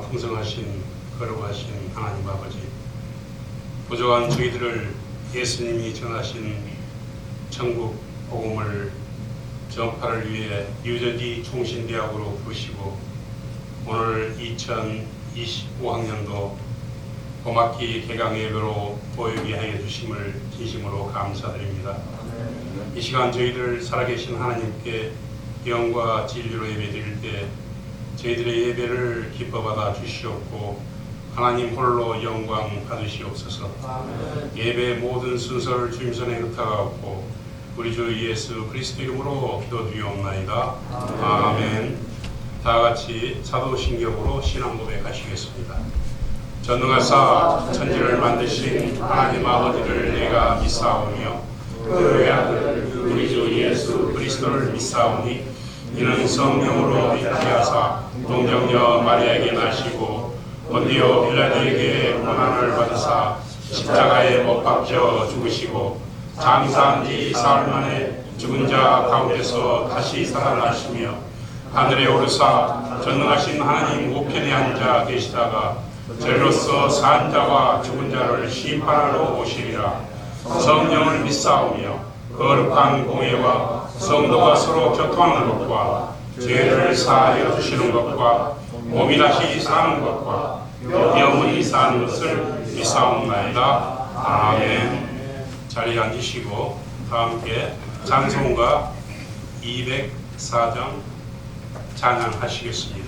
풍성하신 거룩하신 하나님 아버지, 부족한 저희들을 예수님이 전하신 천국 복음을 전파를 위해 유저지 총신대학으로 부르시고 오늘 2025학년도 봄학기 개강 예배로 모이게 하여 주심을 진심으로 감사드립니다. 이 시간 저희들 살아계신 하나님께 영과 진리로 예배드릴 때 저희들의 예배를 기뻐 받아 주시옵고 하나님 홀로 영광 받으시옵소서. 예배의 모든 순서를 주님 손에 의탁하옵고 우리 주 예수 그리스도 이름으로 기도드리옵나이다. 아멘. 다 같이 사도신경으로 신앙 고백하시겠습니다. 전능하사 천지를 만드신 하나님 아버지를 내가 믿사오며 그의 아들 우리 주 예수 그리스도를 믿사오니 이는 성령으로 잉태하사 동정녀 마리아에게 나시고 본디오 빌라도에게 고난을 받으사 십자가에 못 박혀 죽으시고 장사한 지 사흘 만에 죽은 자 가운데서 다시 살아나시며 하늘에 오르사 전능하신 하나님 우편에 앉아 계시다가 저리로서 산 자와 죽은 자를 심판하러 오시리라. 성령을 믿사오며 거룩한 공예와 성도가 서로 교통하는 것과 죄를 사하여 주시는 것과 몸이 다시 사는 것과 영원히 사는 것을 믿사옵나이다. 아멘. 자리에 앉으시고 다 함께 찬송가 204장 찬양하시겠습니다.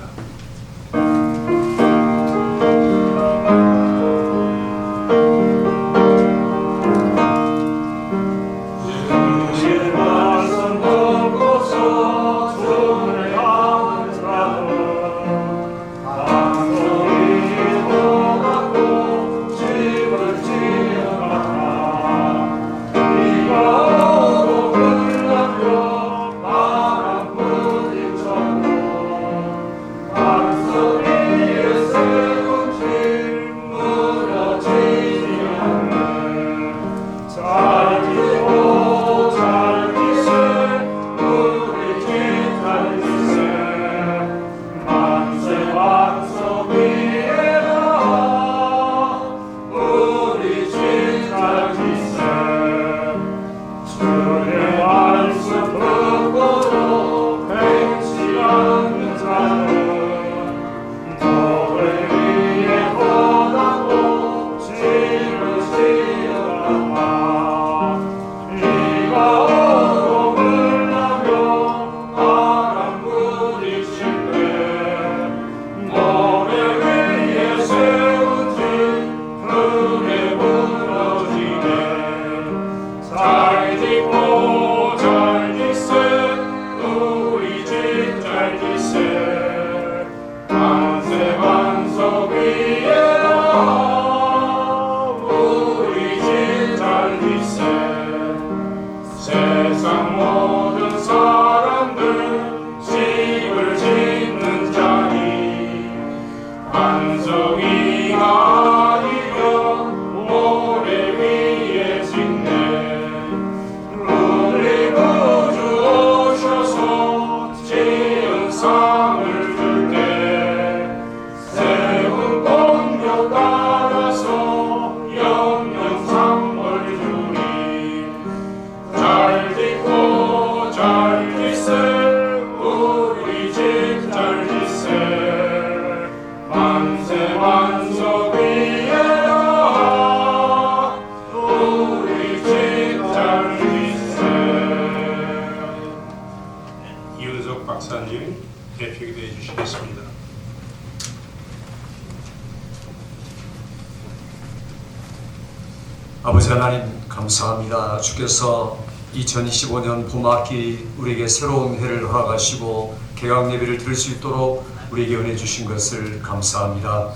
아버지 하나님 감사합니다. 주께서 2025년 봄학기 우리에게 새로운 해를 허락하시고 개강 예배를 드릴 수 있도록 우리에게 은혜 주신 것을 감사합니다.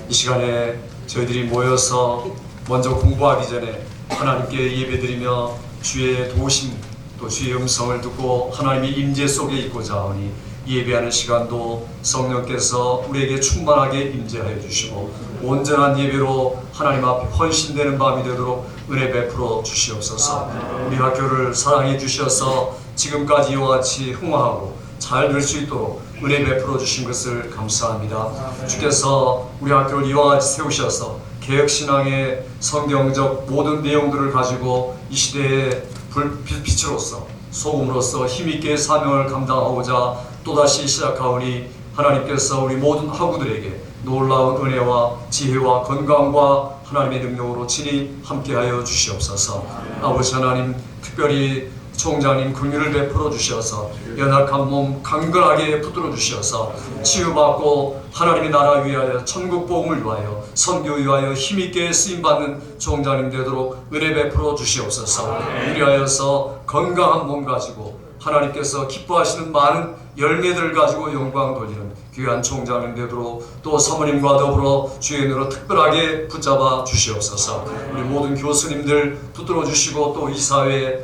이 시간에 저희들이 모여서 먼저 공부하기 전에 하나님께 예배드리며 주의 도우심 또 주의 음성을 듣고 하나님의 임재 속에 있고자 하오니 예배하는 시간도 성령께서 우리에게 충만하게 임재하여 주시고 온전한 예배로 하나님 앞에 헌신되는 밤이 되도록 은혜 베풀어 주시옵소서. 우리 학교를 사랑해 주셔서 지금까지 이와 같이 흥화하고 잘 될 수 있도록 은혜 베풀어 주신 것을 감사합니다. 주께서 우리 학교를 이와 같이 세우셔서 개혁신앙의 성경적 모든 내용들을 가지고 이 시대의 빛으로서 소금으로서 힘있게 사명을 감당하고자 또다시 시작하오니 하나님께서 우리 모든 학우들에게 놀라운 은혜와 지혜와 건강과 하나님의 능력으로 친히 함께하여 주시옵소서. 아버지 하나님, 특별히 총장님 긍휼을 베풀어 주셔서 연약한 몸 강건하게 붙들어 주셔서 치유받고 하나님의 나라 위하여 천국 복음을 위하여 선교 위하여 힘있게 쓰임받는 총장님 되도록 은혜 베풀어 주시옵소서. 위하여서 건강한 몸 가지고 하나님께서 기뻐하시는 많은 열매들을 가지고 영광 돌리는 귀한 총장님 되도록 또 사모님과 더불어 주의 은혜로 특별하게 붙잡아 주시옵소서. 우리 모든 교수님들 붙들어 주시고 또 이 사회에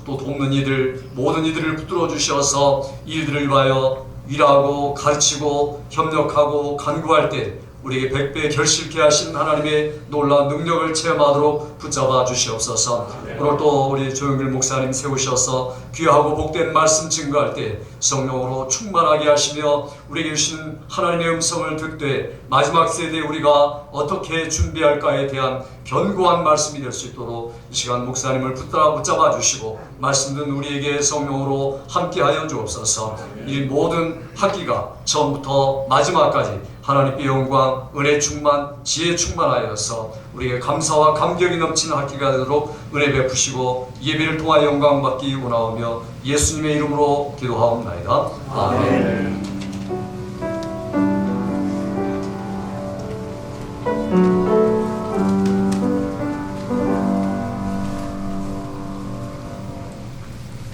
또 돕는 이들 모든 이들을 붙들어 주셔서 이들을 위하여 일하고 가르치고 협력하고 간구할 때 우리에게 백배 결실케 하신 하나님의 놀라운 능력을 체험하도록 붙잡아 주시옵소서. 오늘 또 우리 조영길 목사님 세우셔서 귀하고 복된 말씀 증거할 때 성령으로 충만하게 하시며 우리에게 주신 하나님의 음성을 듣되 마지막 세대에 우리가 어떻게 준비할까에 대한 견고한 말씀이 될 수 있도록 이 시간 목사님을 붙잡아 주시고 말씀 듣는 우리에게 성령으로 함께하여 주옵소서. 이 모든 학기가 처음부터 마지막까지 하나님께 영광, 은혜 충만, 지혜 충만하여서 우리에게 감사와 감격이 넘치는 학기가 되도록 은혜 베푸시고 예배를 통하여 영광 받기 원하오며 예수님의 이름으로 기도하옵나이다. 아멘.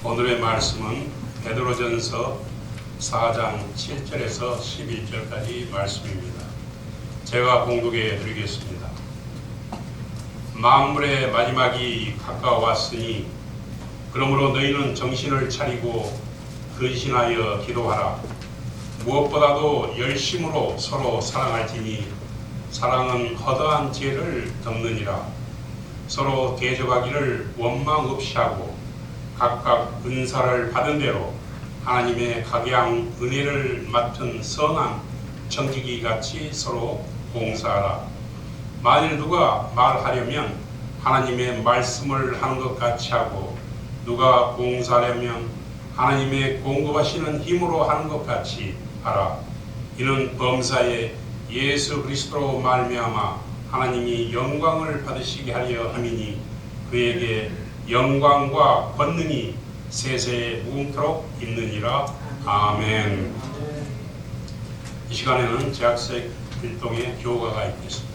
오늘의 말씀은 베드로전서 4장 7절에서 11절까지 말씀입니다. 제가 공독해 드리겠습니다. 만물의 마지막이 가까웠으니 그러므로 너희는 정신을 차리고 근신하여 기도하라. 무엇보다도 열심으로 서로 사랑할지니 사랑은 허다한 죄를 덮느니라. 서로 대적하기를 원망 없이 하고 각각 은사를 받은 대로 하나님의 각양 은혜를 맡은 선한 청지기 같이 서로 봉사하라. 만일 누가 말하려면 하나님의 말씀을 하는 것 같이 하고 누가 봉사하려면 하나님의 공급하시는 힘으로 하는 것 같이 하라. 이는 범사에 예수 그리스도로 말미암아 하나님이 영광을 받으시게 하려 함이니 그에게 영광과 권능이 세세에 무궁토록 있느니라. 아멘. 이 시간에는 재학생 일동의 교가가 있겠습니다.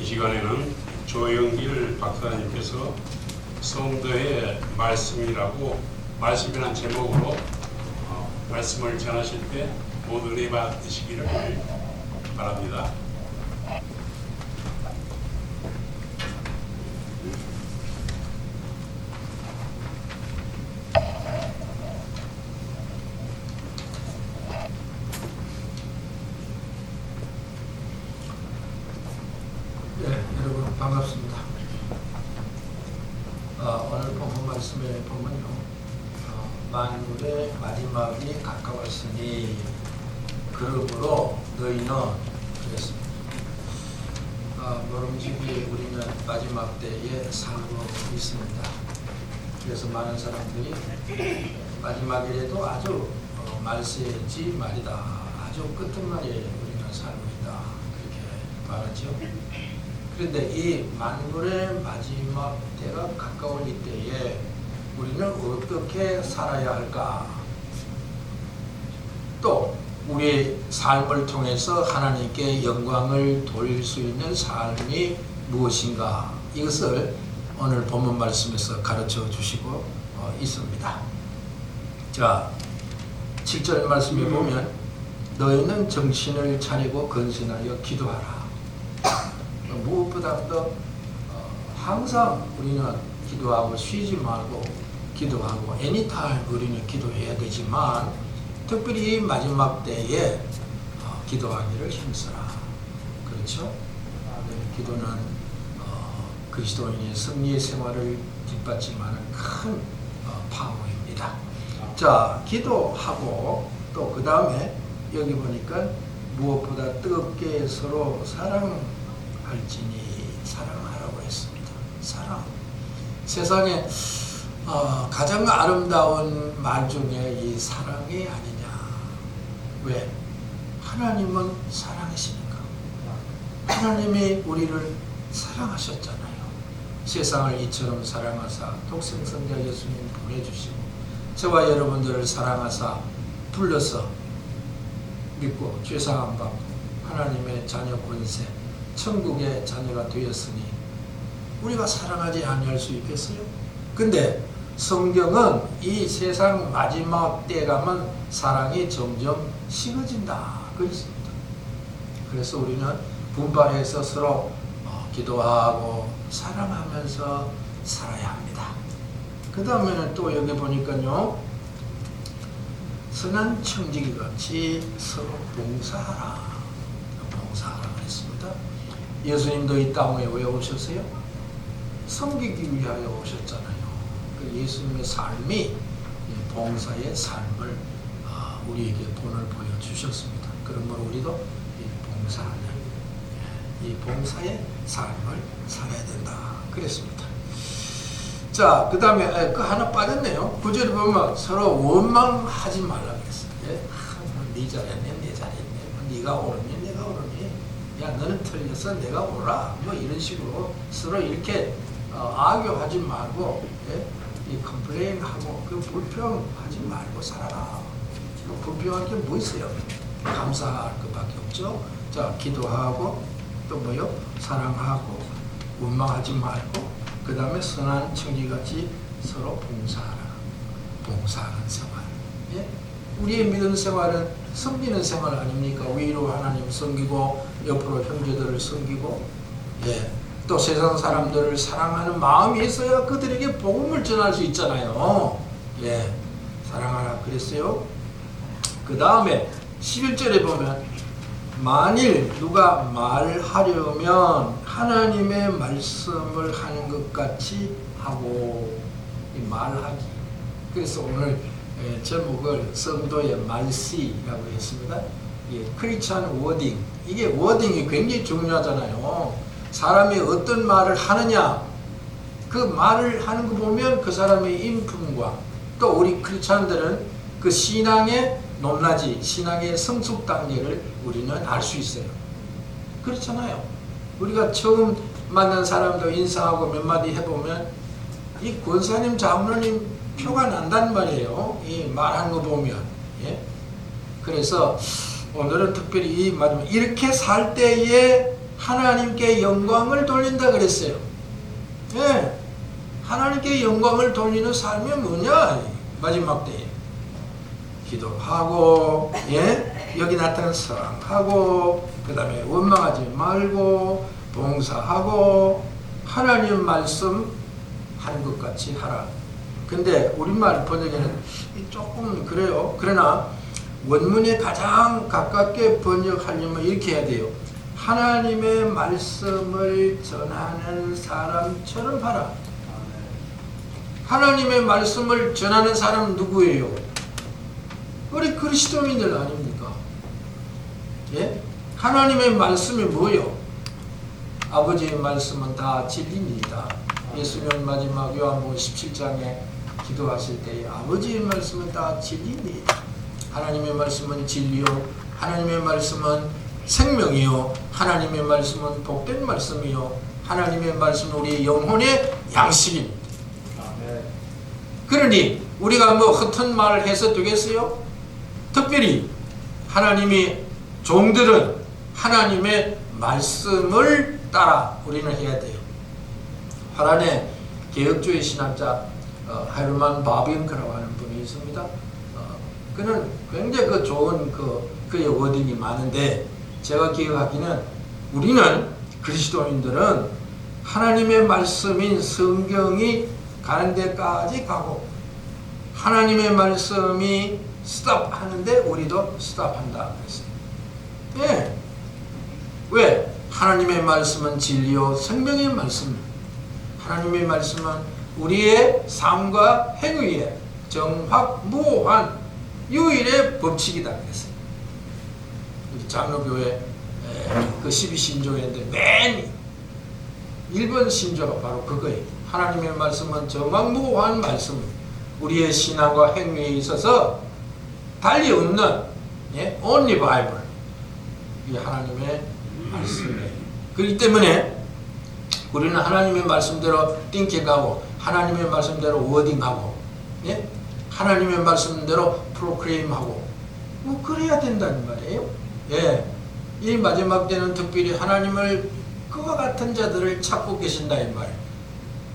이 시간에는 조영길 박사님께서 성도의 말씀이라고 말씀이란 제목으로 말씀을 전하실 때 모두 은혜 받으시기를 바랍니다. 네, 여러분 반갑습니다. 오늘 본문 말씀에 보면요, 만물의 마지막이 가까웠으니 그러므로 너희는 그랬습니다. 모름지기 우리는 마지막 때에 살고 있습니다. 그래서 많은 사람들이 마지막이라도 아주 말세지 말이다, 아주 끝말에 우리는 살고 있다, 그렇게 말하죠. 그런데 이 만물의 마지막 때가 가까울 이때에 우리는 어떻게 살아야 할까? 또 우리의 삶을 통해서 하나님께 영광을 돌릴 수 있는 삶이 무엇인가? 이것을 오늘 본문 말씀에서 가르쳐 주시고 있습니다. 자, 7절 말씀에 보면 너희는 정신을 차리고 근신하여 기도하라. 무엇보다도 항상 우리는 기도하고 쉬지 말고 기도하고 애니타임 우리는 기도해야 되지만 특별히 마지막 때에 기도하기를 힘써라. 그렇죠? 기도는 그리스도인의 승리의 생활을 뒷받침하는 큰 파워입니다. 자, 기도하고 또 그 다음에 여기 보니까 무엇보다 뜨겁게 서로 사랑할지니 사랑하라고 했습니다. 사랑. 세상에 가장 아름다운 말 중에 이 사랑이 아니냐. 왜? 하나님은 사랑이시니까. 하나님이 우리를 사랑하셨잖아요. 세상을 이처럼 사랑하사 독생성자 예수님 보내주시고 저와 여러분들을 사랑하사 불러서 믿고 죄사함 받고 하나님의 자녀 권세 천국의 자녀가 되었으니 우리가 사랑하지 아니할 수 있겠어요? 근데 성경은 이 세상 마지막 때 가면 사랑이 점점 식어진다 그랬습니다. 그래서 우리는 분발해서 서로 기도하고 사랑하면서 살아야 합니다. 그 다음에는 또 여기 보니까요, 선한 청지기 같이 서로 봉사하라. 봉사하라 그랬습니다. 예수님도 이 땅에 왜 오셨어요? 섬기기 위하여 오셨잖아요. 그 예수님의 삶이 봉사의 삶을 우리에게 본을 보여주셨습니다. 그러므로 우리도 이 봉사의 삶을 살아야 된다 그랬습니다. 자, 그 다음에 그 하나 빠졌네요. 9절에 보면 서로 원망하지 말라 그랬어요. 네 잘했네, 내 잘했네, 네가 옳으니 내가 옳으니, 야 너는 틀렸어, 내가 옳아, 뭐 이런 식으로 서로 이렇게 악유하지 말고, 이 컴플레인하고 그 불평하지 말고 살아라. 불평할 게 뭐 있어요? 감사할 것밖에 없죠. 자, 기도하고 또 뭐요? 사랑하고 원망하지 말고 그 다음에 선한 청지같이 서로 봉사하라. 봉사하는 생활. 예? 우리의 믿음 생활은 섬기는 생활 아닙니까? 위로 하나님 섬기고 옆으로 형제들을 섬기고, 예, 또 세상 사람들을 사랑하는 마음이 있어야 그들에게 복음을 전할 수 있잖아요. 예, 사랑하라 그랬어요. 그 다음에 11절에 보면 만일 누가 말하려면 하나님의 말씀을 하는 것 같이 하고, 말하기. 그래서 오늘 제목을 성도의 말씨라고 했습니다. 크리스찬 워딩. 이게 워딩이 굉장히 중요하잖아요. 사람이 어떤 말을 하느냐, 그 말을 하는 거 보면 그 사람의 인품과 또 우리 크리스찬들은 그 신앙의 높낮이, 신앙의 성숙 단계를 우리는 알 수 있어요. 그렇잖아요. 우리가 처음 만난 사람도 인사하고 몇 마디 해보면 이 권사님, 장로님 표가 난단 말이에요. 이 말하는 거 보면. 예? 그래서 오늘은 특별히 이 말씀, 이렇게 살 때에 하나님께 영광을 돌린다 그랬어요. 예, 하나님께 영광을 돌리는 삶이 뭐냐? 마지막 때에 기도하고, 예, 여기 나타난 사랑하고, 그 다음에 원망하지 말고, 봉사하고, 하나님 말씀 하는 것 같이 하라. 근데 우리말 번역에는 조금 그래요. 그러나 원문에 가장 가깝게 번역하려면 이렇게 해야 돼요. 하나님의 말씀을 전하는 사람처럼 하라. 하나님의 말씀을 전하는 사람은 누구예요? 우리 그리스도인들 아닙니까? 예? 하나님의 말씀이 뭐예요? 아버지의 말씀은 다 진리입니다. 예수님 마지막 요한복음 17장에 기도하실 때 아버지의 말씀은 다 진리입니다. 하나님의 말씀은 진리요, 하나님의 말씀은 생명이요, 하나님의 말씀은 복된 말씀이요, 하나님의 말씀은 우리 영혼의 양식입니다. 그러니 우리가 뭐 헛된 말을 해서 되겠어요? 특별히 하나님이 종들은 하나님의 말씀을 따라 우리는 해야 돼요. 화란에 개혁주의 신학자 헤르만 바비앙크라고 하는 분이 있습니다. 그는 굉장히 그 좋은 그의 워딩이 많은데, 제가 기억하기는 우리는 그리스도인들은 하나님의 말씀인 성경이 가는 데까지 가고, 하나님의 말씀이 스탑 하는데 우리도 스탑 한다 그랬어요. 예. 왜? 하나님의 말씀은 진리요 생명의 말씀. 하나님의 말씀은 우리의 삶과 행위에 정확무한 유일의 법칙이다 그랬어요. 장로교회 그 12신조인데 맨 1번 신조가 바로 그거예요. 하나님의 말씀은 정확무한 말씀, 우리의 신앙과 행위에 있어서 달리 없는, 예? only Bible, 이 하나님의 말씀이에요. 그렇기 때문에 우리는 하나님의 말씀대로 띵킹하고, 하나님의 말씀대로 워딩하고, 예? 하나님의 말씀대로 프로크레임하고, 뭐 그래야 된다는 말이에요. 예, 이 마지막 때는 특별히 하나님을 그와 같은 자들을 찾고 계신다 이 말이에요.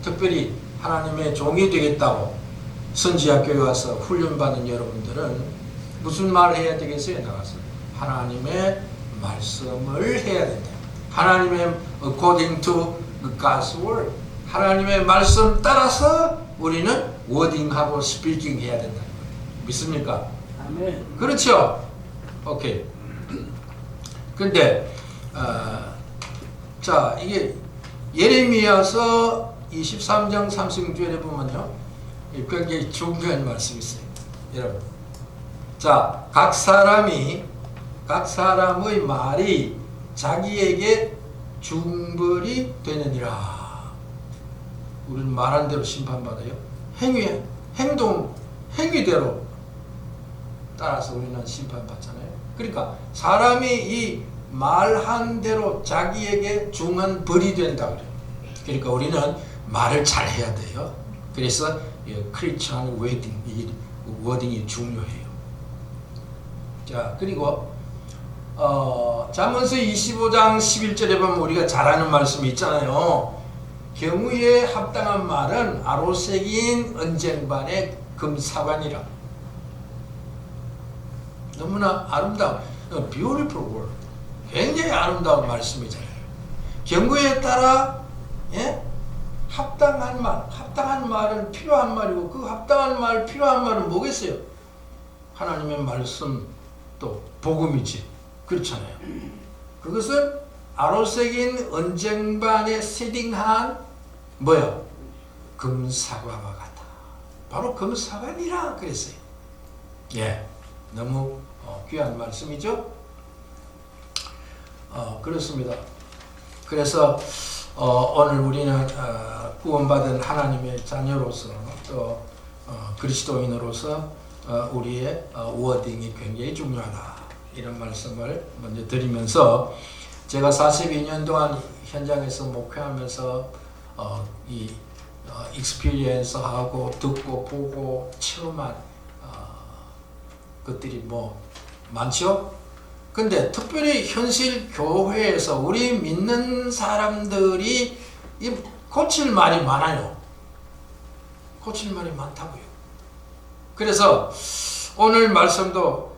특별히 하나님의 종이 되겠다고 선지학교에 와서 훈련받은 여러분들은 무슨 말을 해야 되겠어요? 나가서 하나님의 말씀을 해야 된다. 하나님의 according to God's word, 하나님의 말씀 따라서 우리는 워딩하고 스피킹 해야 된다. 믿습니까? 아멘. 그렇죠? 오케이. 근데 자, 이게 예레미야서 23장 36절에 보면요, 굉장히 중요한 말씀이 있어요. 여러분, 자, 각 사람의 말이 자기에게 중벌이 되느니라. 우리는 말한 대로 심판받아요. 행위대로 따라서 우리는 심판받잖아요. 그러니까 사람이 이 말한 대로 자기에게 중한 벌이 된다 그래요. 그러니까 우리는 말을 잘 해야 돼요. 그래서 크리스천 웨딩, 이 워딩이 중요해요. 자, 그리고 잠언서 25장 11절에 보면 우리가 잘 아는 말씀이 있잖아요. 경우에 합당한 말은 아로새긴 언쟁반의 금사관이라. 너무나 아름다운, beautiful word, 굉장히 아름다운 말씀이잖아요. 경우에 따라, 예? 합당한 말은 필요한 말이고, 그 합당한 말, 필요한 말은 뭐겠어요? 하나님의 말씀, 또 복음이지. 그렇잖아요. 그것은 아로새긴 언쟁반에 세딩한 뭐요? 금사과와 같다. 바로 금사과니라 그랬어요. 예, 너무 귀한 말씀이죠. 그렇습니다. 그래서 오늘 우리는 구원받은 하나님의 자녀로서, 또 그리스도인으로서 우리의 워딩이 굉장히 중요하다, 이런 말씀을 먼저 드리면서, 제가 42년 동안 현장에서 목회하면서 이 익스피리언스하고 듣고 보고 체험한 것들이 뭐 많죠? 근데 특별히 현실 교회에서 우리 믿는 사람들이 이 고칠 말이 많아요. 고칠 말이 많다고요. 그래서 오늘 말씀도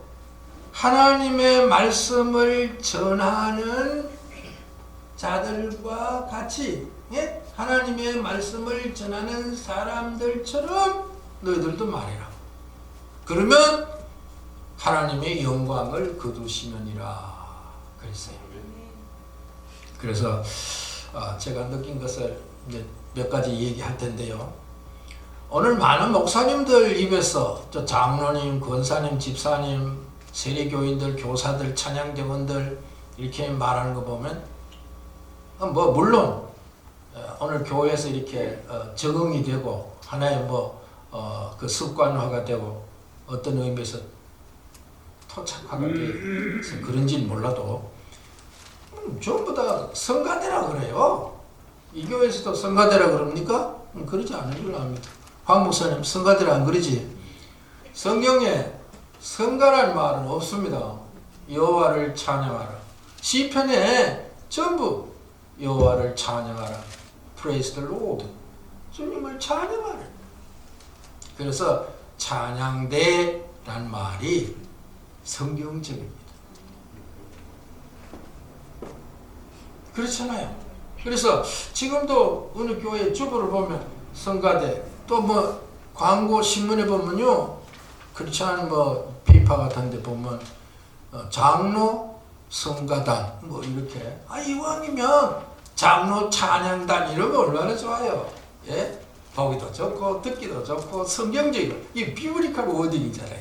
하나님의 말씀을 전하는 자들과 같이, 예? 하나님의 말씀을 전하는 사람들처럼 너희들도 말해라. 그러면 하나님의 영광을 거두시느니라 그랬어요. 그래서 제가 느낀 것을 이제 몇 가지 얘기할 텐데요. 오늘 많은 목사님들 입에서 저 장로님, 권사님, 집사님, 세례교인들, 교사들, 찬양대원들 이렇게 말하는 거 보면 뭐 물론 오늘 교회에서 이렇게 적응이 되고 하나의 그 습관화가 되고 어떤 의미에서 토착화가 돼서 그런지는 몰라도 전부 다 성가대라 그래요. 이 교회에서도 성가대라 그럽니까? 그러지 않은 줄 압니다. 황 목사님 성가대라 안 그러지? 성경에 성가란 말은 없습니다. 여호와를 찬양하라. 시편에 전부 여호와를 찬양하라. Praise the Lord. 주님을 찬양하라. 그래서 찬양대란 말이 성경적입니다. 그렇잖아요. 그래서 지금도 어느 교회 주보를 보면 성가대 또 뭐 광고 신문에 보면요 크리스찬 뭐 페이퍼 같은 데 보면 장로 성가단 뭐 이렇게 이왕이면 장로 찬양단 이러면 얼마나 좋아요. 예? 보기도 좋고 듣기도 좋고 성경적이고 이 비브리컬 워딩이잖아요.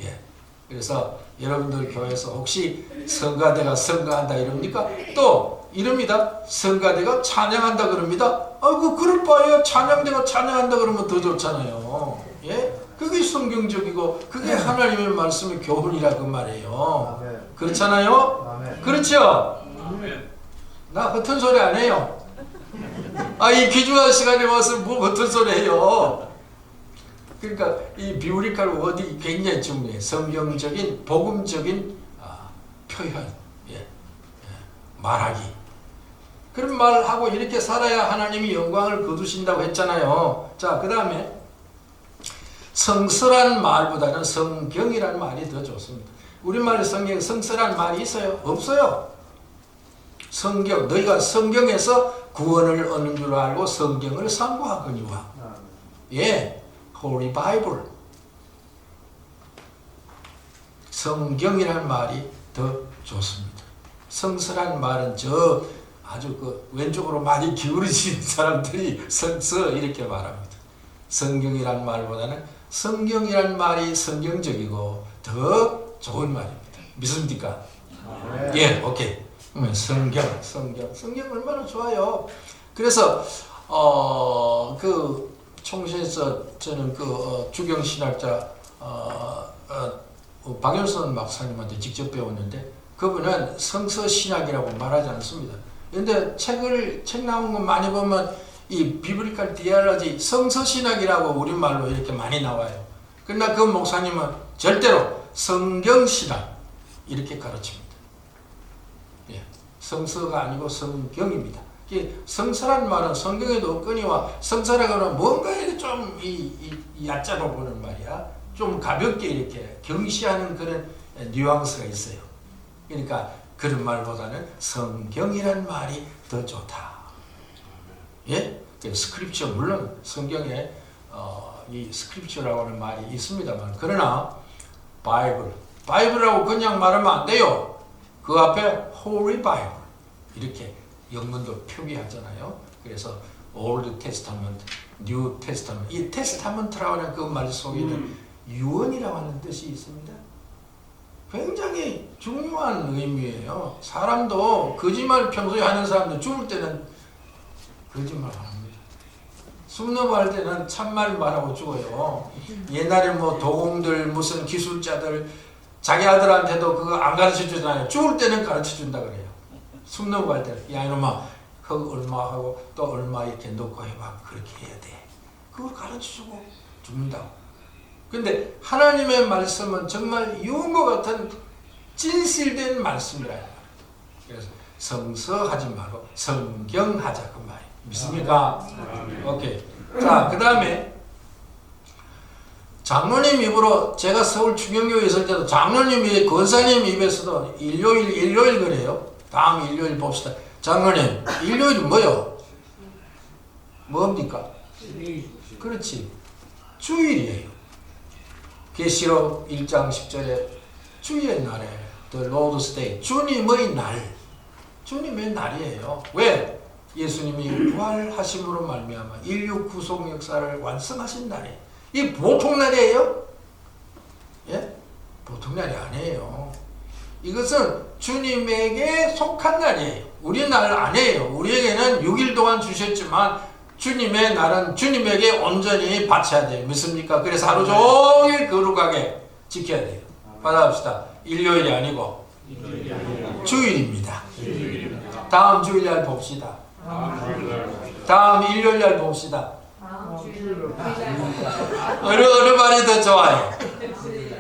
예. 그래서 여러분들 교회에서 혹시 성가대가 성가한다 이럽니까? 또 이럽니다. 성가대가 찬양한다 그럽니다. 그럴 바에요. 찬양대가 찬양한다 그러면 더 좋잖아요. 예? 그게 성경적이고 그게 하나님의 말씀의 교훈이라 그 말이에요. 그렇잖아요? 그렇죠? 나 허튼 소리 안 해요. 이 귀중한 시간에 와서 뭐 허튼 소리 해요. 그러니까 이 비브리컬 워딩이 굉장히 중요해요. 성경적인 복음적인 표현, 말하기. 그런 말하고 이렇게 살아야 하나님이 영광을 거두신다고 했잖아요. 자, 그 다음에 성서라는 말보다는 성경이라는 말이 더 좋습니다. 우리말에 성경에 성서라는 말이 있어요? 없어요. 성경, 너희가 성경에서 구원을 얻는 줄 알고 성경을 상고하거니와. 예. Holy Bible. 성경이라는 말이 더 좋습니다. 성서라는 말은 아주 그 왼쪽으로 많이 기울이신 사람들이 성서 이렇게 말합니다. 성경이라는 말보다는 성경이라는 말이 성경적이고 더 좋은 말입니다. 믿습니까? 예, 오케이. 성경 얼마나 좋아요. 그래서 총시에서 저는 주경신학자 박연선 박사님한테 직접 배웠는데 그분은 성서신학이라고 말하지 않습니다. 그런데 책 나온 거 많이 보면 이 비브리컬 디알러지 성서신학이라고 우리말로 이렇게 많이 나와요. 그러나 그 목사님은 절대로 성경신학 이렇게 가르칩니다. 예, 성서가 아니고 성경입니다. 성서란 말은 성경에도 없거니와 성서라고 하면 뭔가 이렇게 좀 얕잡아 보는 말이야. 좀 가볍게 이렇게 경시하는 그런 뉘앙스가 있어요. 그러니까 그런 말보다는 성경이란 말이 더 좋다. 예? 스크립처 물론 성경에 이 스크립처라고 하는 말이 있습니다만 그러나 바이블이라고 그냥 말하면 안 돼요. 그 앞에 Holy Bible 이렇게 영문도 표기하잖아요. 그래서 Old Testament, New Testament. 이 테스타먼트라고 하는 그 말 속에는 유언이라고 하는 뜻이 있습니다. 굉장히 중요한 의미예요. 사람도 거짓말 평소에 하는 사람도 죽을 때는 거짓말 합니다. 숨 넘어갈 때는 참말 말하고 죽어요. 옛날에 뭐 도공들 무슨 기술자들 자기 아들한테도 그거 안 가르쳐 주잖아요. 죽을 때는 가르쳐 준다 그래요. 숨 넘어갈 때는 야 이놈아 그거 얼마 하고 또 얼마 이렇게 넣고 해봐. 그렇게 해야 돼. 그걸 가르쳐주고 죽는다고. 근데 하나님의 말씀은 정말 유언과 같은 진실된 말씀이라. 그래서 성서하지 말고 성경하자 그 말이에요. 믿습니까? 오케이. 자, 그 다음에 장로님 입으로 제가 서울 충영교회 있을 때도 장로님 권사님 입에서도 일요일 그래요. 다음 일요일 봅시다. 장로님 일요일이 뭐요? 뭡니까? 그렇지. 주일이에요. 계시록 1장 10절에 주일의 날에 The Lord's Day. 주님의 날. 주님의 날이에요. 왜? 예수님이 부활하심으로 말미암아 인류 구속 역사를 완성하신 날이에요. 이 보통 날이에요? 예? 보통 날이 아니에요. 이것은 주님에게 속한 날이에요. 우리 날 아니에요. 우리에게는 6일 동안 주셨지만 주님의 날은 주님에게 온전히 바쳐야 돼요. 믿습니까? 그래서 하루 종일 거룩하게 지켜야 돼요. 받아봅시다. 일요일이 아니고 주일입니다. 다음 주일날 봅시다. 다음 일요일날 봅시다. 어느 말이 더 좋아요?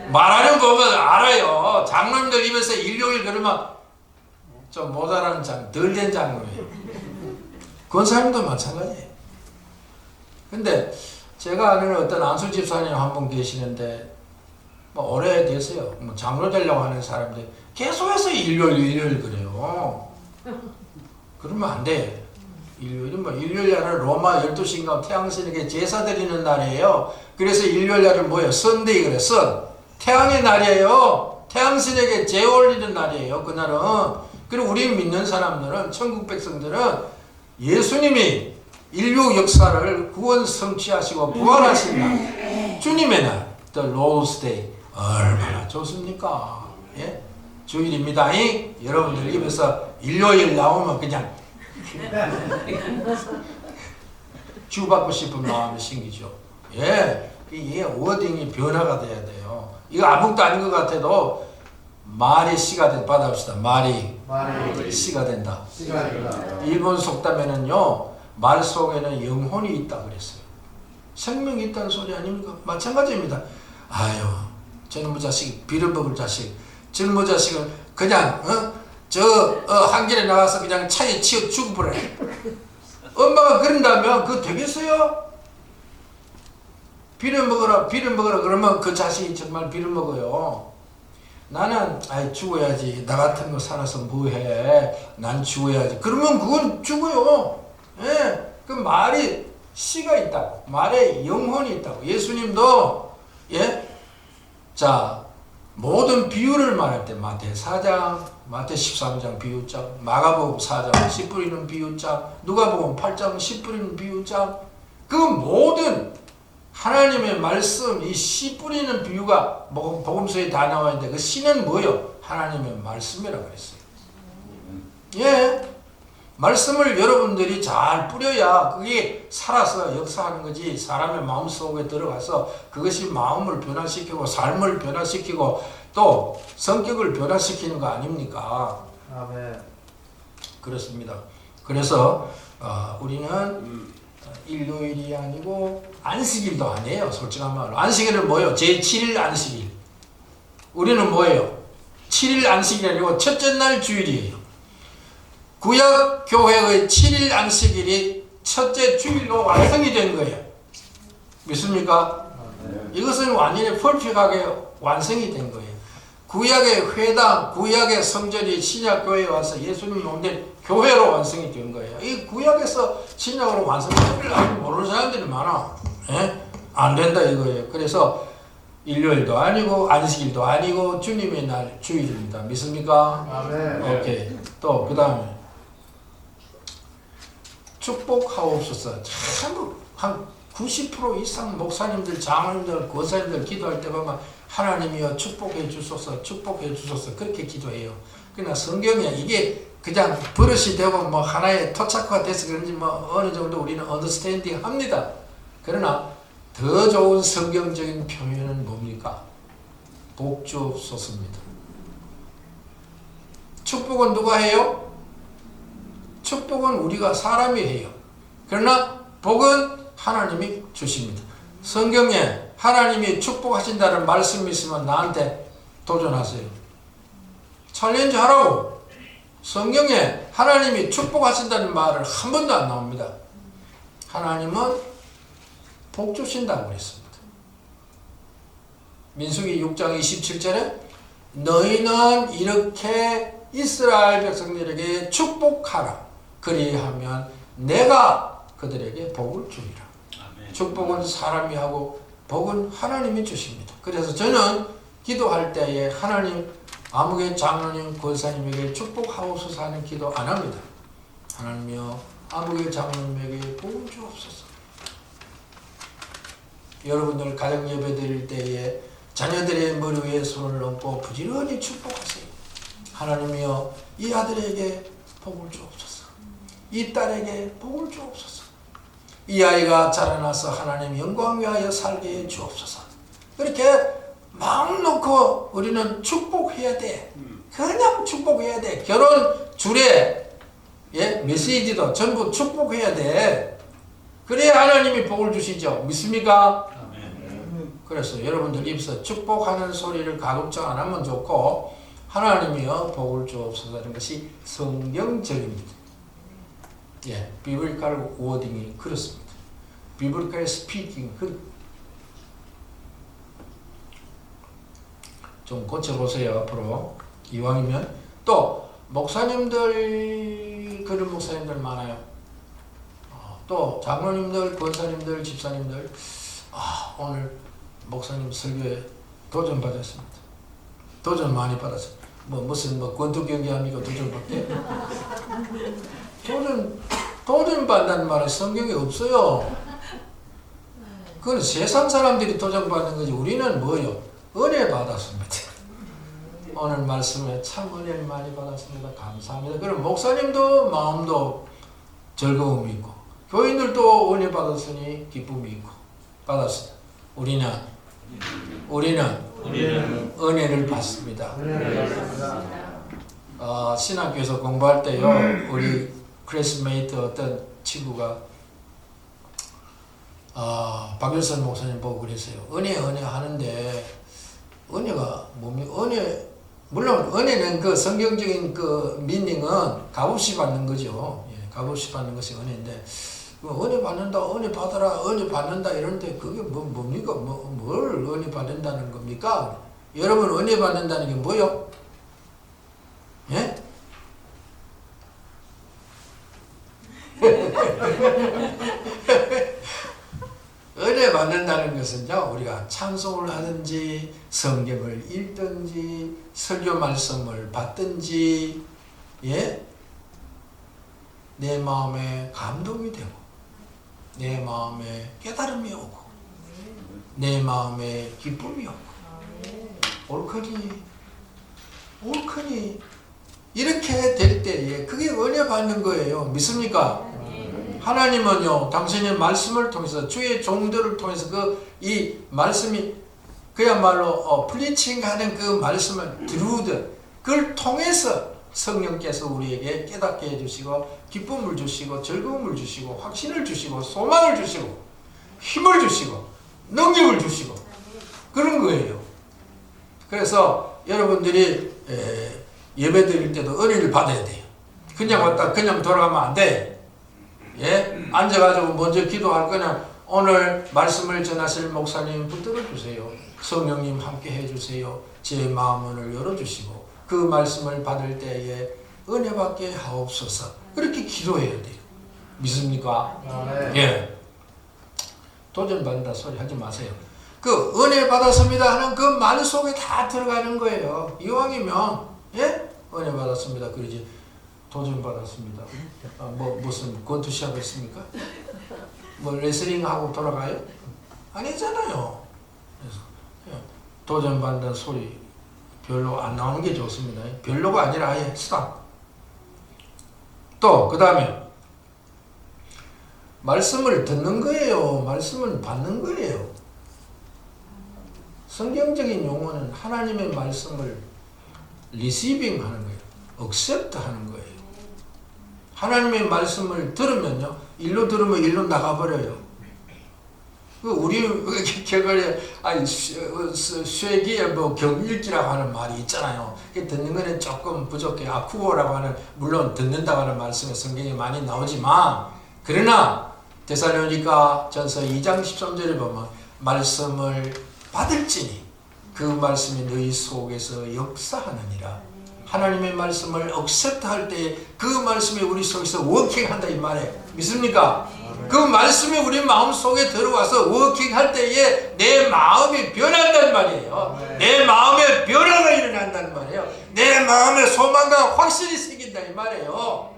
말하는 법은 알아요. 장로님들 입에서 일요일 그러면 좀 모자라는 덜 된 장로예요. 권사님도 마찬가지예요. 근데 제가 아는 어떤 안수 집사님 한 분 계시는데 뭐 오래됐어요. 뭐 장로 되려고 하는 사람들 계속해서 일요일 그래요. 그러면 안 돼. 일요일 날은 로마 12신과 태양신에게 제사 드리는 날이에요. 그래서 일요일 날은 뭐예요? 선데이 그래. 선. 태양의 날이에요. 태양신에게 제 올리는 날이에요. 그날은. 그리고 우리 믿는 사람들은 천국 백성들은 예수님이 인류 역사를 구원 성취하시고 부활하신 날, 주님의 날, The Lord's Day 얼마나 좋습니까? 예? 주일입니다. 여러분들 입에서 일요일 나오면 그냥 주받고 싶은 마음이 생기죠. 예, 이게 워딩이 변화가 돼야 돼요. 이거 아무것도 아닌 것 같아도 말이 씨가 된다. 받아봅시다. 말이 씨가 된다. 일본 속담에는요, 말 속에는 영혼이 있다 그랬어요. 생명이 있다는 소리 아닙니까? 마찬가지입니다. 아유, 저놈의 자식, 빌어먹을 자식, 젊은 자식은 그냥 한 길에 나가서 그냥 차에 치여 죽어버려. 엄마가 그런다면 그거 되겠어요? 빌어먹어라 그러면 그 자식이 정말 빌어먹어요. 나는 죽어야지. 나 같은 거 살아서 뭐해. 난 죽어야지. 그러면 그건 죽어요. 예, 그 말이 씨가 있다고. 말에 영혼이 있다고. 예수님도 자 모든 비유를 말할 때 마태 4장, 마태 13장 비유장, 마가복음 4장 씨 뿌리는 비유장, 누가복음 8장 씨 뿌리는 비유장, 그 모든 하나님의 말씀, 이 씨 뿌리는 비유가 복음서에 다 나와 있는데 그 씨는 뭐요? 하나님의 말씀이라고 그랬어요. 예, 말씀을 여러분들이 잘 뿌려야 그게 살아서 역사하는 거지. 사람의 마음속에 들어가서 그것이 마음을 변화시키고 삶을 변화시키고 또 성격을 변화시키는 거 아닙니까? 아멘. 그렇습니다. 그래서 우리는 일요일이 아니고 안식일도 아니에요. 솔직한 말로. 안식일은 뭐예요? 제7일 안식일. 우리는 뭐예요? 7일 안식일이 아니고 첫째 날 주일이에요. 구약 교회의 7일 안식일이 첫째 주일로 완성이 된 거예요. 믿습니까? 이것은 완전히 퍼펙트하게 완성이 된 거예요. 구약의 회당, 구약의 성전이 신약교회에 와서 예수님 몸된 교회로 완성이 된 거예요. 이 구약에서 신약으로 완성된 걸 아직 모르는 사람들이 많아. 예? 안 된다 이거예요. 그래서 일요일도 아니고 안식일도 아니고 주님의 날 주일입니다. 믿습니까? 아멘. 오케이. 또 그 다음에 축복하옵소서. 참 한 90% 이상 목사님들, 장로님들, 권사님들 기도할 때 보면 하나님이여 축복해 주소서, 축복해 주소서 그렇게 기도해요. 그러나 성경에 이게 그냥 버릇이 되고 뭐 하나의 토착화가 돼서 그런지 뭐 어느 정도 우리는 언더스탠딩 합니다. 그러나 더 좋은 성경적인 표현은 뭡니까? 복 주옵소서입니다. 축복은 누가 해요? 축복은 우리가 사람이 해요. 그러나 복은 하나님이 주십니다. 성경에 하나님이 축복하신다는 말씀이 있으면 나한테 도전하세요. 챌린지 하라고. 성경에 하나님이 축복하신다는 말을 한 번도 안 나옵니다. 하나님은 복 주신다고 그랬습니다. 민수기 6장 27절에 너희는 이렇게 이스라엘 백성들에게 축복하라. 그리하면 내가 그들에게 복을 주리라. 축복은 사람이 하고 복은 하나님이 주십니다. 그래서 저는 기도할 때에 하나님 아무개 장로님 권사님에게 축복하옵소서 하는 기도 안 합니다. 하나님이여 아무개 장로님에게 복을 주옵소서. 여러분들 가정 예배 드릴 때에 자녀들의 머리 위에 손을 얹고 부지런히 축복하세요. 하나님이여 이 아들에게 복을 주옵소서. 이 딸에게 복을 주옵소서. 이 아이가 자라나서 하나님 영광 위하여 살게 해 주옵소서. 그렇게 마음 놓고 우리는 축복해야 돼. 그냥 축복해야 돼. 결혼 주례 메시지도 전부 축복해야 돼. 그래야 하나님이 복을 주시죠. 믿습니까? 그래서 여러분들 입에서 축복하는 소리를 가급적 안 하면 좋고 하나님이여 복을 주옵소서 하는 것이 성경적입니다. 비블리컬 워딩이 그렇습니다. 비블리컬 스피킹 좀 고쳐보세요. 앞으로 이왕이면 또 목사님들 그런 목사님들 많아요. 또 장로님들, 권사님들, 집사님들 오늘 목사님 설교에 도전 받았습니다. 도전 많이 받았어요. 무슨 권투 경기 합니까? 도전 받게? 도전 받는 말은 성경에 없어요. 그건 세상 사람들이 도전 받는 거지. 우리는 뭐요? 은혜 받았습니다. 오늘 말씀에 참 은혜를 많이 받았습니다. 감사합니다. 그럼 목사님도 마음도 즐거움이 있고 교인들도 은혜 받았으니 기쁨이 있고 받았습니다. 우리는 은혜를 받습니다. 신학교에서 공부할 때요, 우리 클래스메이트 어떤 친구가 박일선 목사님 보고 그랬어요. 은혜 하는데 은혜가 뭡니까? 물론 은혜는 그 성경적인 그 미닝은 값없이 받는 거죠. 값없이 받는 것이 은혜인데 은혜 받는다, 은혜 받아라, 은혜 받는다 이러는데 그게 뭡니까? 뭘 은혜 받는다는 겁니까? 여러분 은혜 받는다는 게 뭐요? 예? 은혜 받는다는 것은요, 우리가 찬송을 하든지 성경을 읽든지 설교 말씀을 받든지 내 마음에 감동이 되고 내 마음에 깨달음이 오고 내 마음에 기쁨이 오고 옳거니 이렇게 될 때에 그게 은혜 받는 거예요. 믿습니까? 하나님은요, 당신의 말씀을 통해서 주의 종들을 통해서 이 말씀이 그야말로 플리칭하는 그 말씀을 들으든 그걸 통해서 성령께서 우리에게 깨닫게 해주시고 기쁨을 주시고 즐거움을 주시고 확신을 주시고 소망을 주시고 힘을 주시고 능력을 주시고 그런 거예요. 그래서 여러분들이 예배 드릴 때도 은혜를 받아야 돼요. 그냥 왔다 그냥 돌아가면 안 돼. 앉아가지고 먼저 기도할 거냐. 오늘 말씀을 전하실 목사님 붙들어 주세요. 성령님 함께 해주세요. 제 마음을 열어주시고 그 말씀을 받을 때에 은혜 받게 하옵소서. 그렇게 기도해야 돼요. 믿습니까? 도전 받는다 소리 하지 마세요. 그 은혜 받았습니다 하는 그 말 속에 다 들어가는 거예요. 이왕이면 은혜 받았습니다 그러지 도전 받았습니다. 무슨 권투 시합 했습니까? 레슬링 하고 돌아가요? 아니잖아요. 그래서 도전 받는 소리 별로 안 나오는 게 좋습니다. 별로가 아니라 아예 스탑. 또 그 다음에 말씀을 듣는 거예요. 말씀을 받는 거예요. 성경적인 용어는 하나님의 말씀을 리시빙 하는 거예요. 억셉트 하는 거예요. 하나님의 말씀을 들으면요, 일로 들으면 일로 나가버려요. 우리 결과에 아니 쇠기에 뭐 경일기라고 하는 말이 있잖아요. 듣는 거는 조금 부족해. 아쿠오라고 하는 물론 듣는다고 하는 말씀에 성경에 많이 나오지만 그러나 데살로니가 전서 2장 13절에 보면 말씀을 받을지니 그 말씀이 너희 속에서 역사하느니라. 하나님의 말씀을 억셉트할 때 그 말씀이 우리 속에서 워킹한다 이 말이에요. 믿습니까? 그 말씀이 우리 마음 속에 들어와서 워킹할 때에 내 마음이 변한단 말이에요. 내 마음에 변화가 일어난단 말이에요. 내 마음에 소망과 확신이 생긴다 이 말이에요.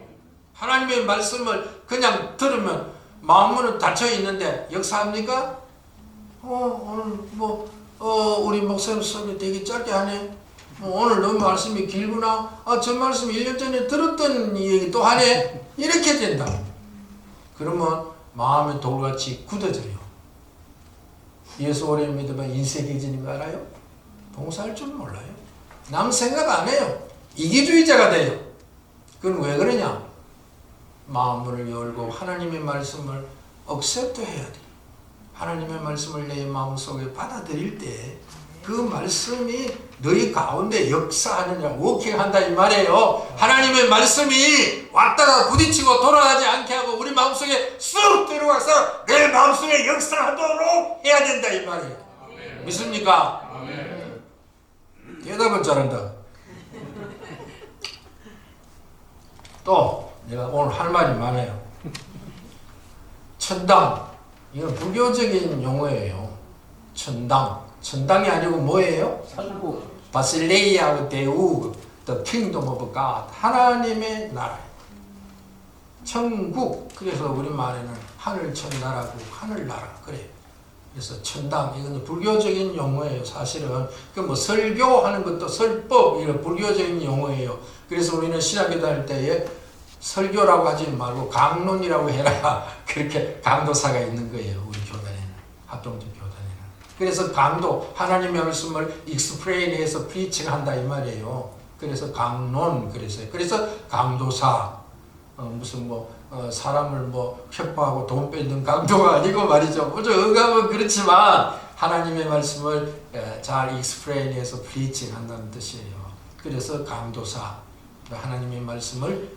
하나님의 말씀을 그냥 들으면 마음은 닫혀 있는데 역사합니까? 오늘 우리 목사님 수업이 되게 짧게 하네. 오늘 너무 말씀이 길구나. 저 말씀 1년 전에 들었던 얘기 또 하네. 이렇게 된다. 그러면 마음이 돌같이 굳어져요. 예수 오래 믿으면 인색해지는 거 알아요? 봉사할 줄 몰라요. 남 생각 안 해요. 이기주의자가 돼요. 그건 왜 그러냐? 마음을 열고 하나님의 말씀을 억셉트 해야 돼. 하나님의 말씀을 내 마음속에 받아들일 때 그 말씀이 너희 가운데 역사하느냐 워킹한다 이 말이에요. 하나님의 말씀이 왔다가 부딪히고 돌아가지 않게 하고 우리 마음속에 쑥 들어와서 내 마음속에 역사하도록 해야 된다 이 말이에요. 아멘. 믿습니까? 아멘. 대답은 잘한다. 또 내가 오늘 할 말이 많아요. 천당, 이건 불교적인 용어예요. 천당이 아니고 뭐예요? 바실레이아 대우, the kingdom of God, 하나님의 나라. 천국, 그래서 우리말에는 하늘 천나라고 하늘나라 그래요. 그래서 천당, 이건 불교적인 용어예요. 사실은 그 뭐 설교하는 것도 설법, 이런 불교적인 용어예요. 그래서 우리는 신학교 다닐 때에 설교라고 하지 말고 강론이라고 해라. 그렇게 강도사가 있는 거예요. 우리 교단에는, 합동적 교단에는. 그래서 강도, 하나님의 말씀을 익스프레인해서 프리칭한다 이 말이에요. 그래서 강론, 그래서 강도사, 무슨 사람을 협박하고 돈 뺏는 강도가 아니고 말이죠. 의감은 그렇지만 하나님의 말씀을 잘 익스프레인해서 프리칭한다는 뜻이에요. 그래서 강도사, 하나님의 말씀을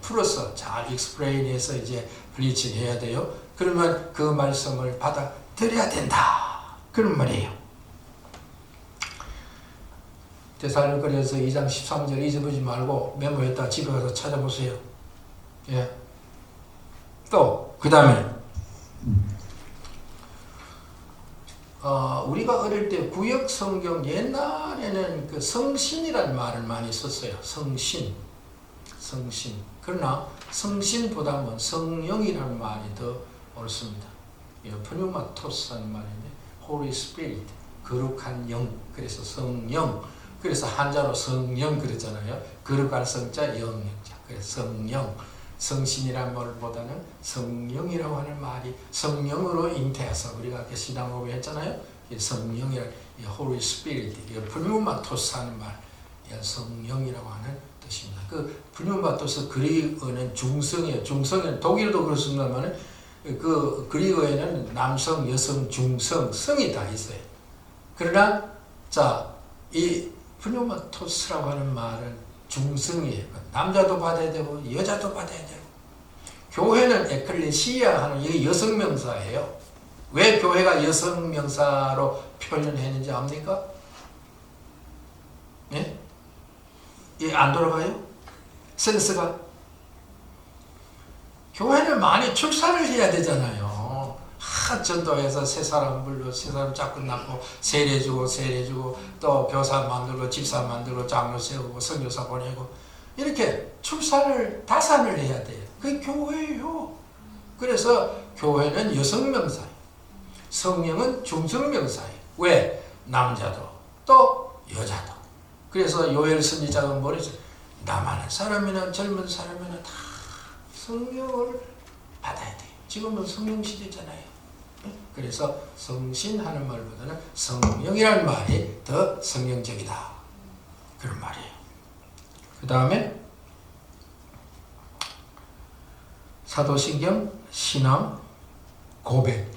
풀어서 잘 익스프레인해서 이제 프리칭해야 돼요. 그러면 그 말씀을 받아들여야 된다. 그런 말이에요. 데살로니가서 2장 13절 잊어보지 말고 메모했다 집에 가서 찾아보세요. 예. 또 그 다음에 우리가 어릴 때 구역 성경 옛날에는 그 성신이라는 말을 많이 썼어요. 성신. 그러나 성신보다는 성령이라는 말이 더 옳습니다. 프뉴마토스라는 말인데 Holy Spirit, 거룩한 영. 그래서 성령. 그래서 한자로 성령 그랬잖아요. 거룩한 성자, 영자. 그래서 성령. 성신이라는 말보다는 성령이라고 하는 말이 성령으로 잉태해서 우리가 신앙고백 했잖아요. 성령이라는 Holy Spirit, 프뉴마토스 하는 말, 성령이라고 하는 뜻입니다. 그 프뉴마토스 그리어는 중성이에요. 중성은 독일도 그렇습니다만 그 그리어에는 남성, 여성, 중성, 성이 다 있어요. 그러나 이 프뉴마토스라고 하는 말은 중성이에요. 남자도 받아야 되고 여자도 받아야 되고. 교회는 에클레시아 하는 이게 여성명사예요. 왜 교회가 여성명사로 표현했는지 압니까? 예? 이게 안 돌아가요? 센스가? 교회는 많이 출산을 해야 되잖아요. 전도해서 새 사람 불러, 새 사람 자꾸 낳고, 세례주고, 또 교사 만들고, 집사 만들고, 장로 세우고, 선교사 보내고, 이렇게 다산을 해야 돼요. 그게 교회예요. 그래서 교회는 여성명사예요. 성령은 중성명사예요. 왜? 남자도, 또 여자도. 그래서 요엘 선지자가 뭐랬어요? 남하는 사람이나 젊은 사람이나 다 성령을 받아야 돼요. 지금은 성령 시대잖아요. 그래서 성신하는 말보다는 성령이라는 말이 더 성경적이다. 그런 말이에요. 그 다음에 사도신경, 신앙, 고백.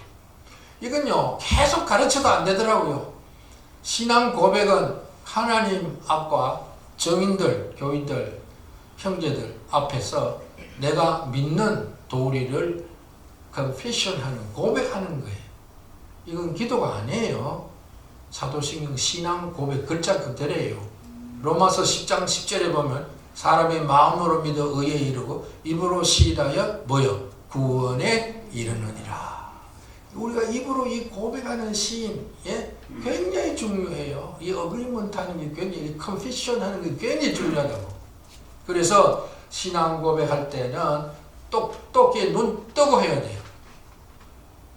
이건요 계속 가르쳐도 안 되더라고요. 신앙 고백은 하나님 앞과 정인들, 교인들, 형제들 앞에서 내가 믿는 도리를 confession하는, 고백하는 거예요. 이건 기도가 아니에요. 사도신경 신앙 고백 글자 그대로예요. 로마서 10장 10절에 보면 사람이 마음으로 믿어 의에 이르고 입으로 시인하여 뭐요? 구원에 이르느니라. 우리가 입으로 이 고백하는 시인, 예? 굉장히 중요해요. 이 어그리먼트 하는 게 굉장히, 컨피션 하는 게 굉장히 중요하다고. 그래서 신앙 고백할 때는 똑똑히 눈 뜨고 해야 돼요.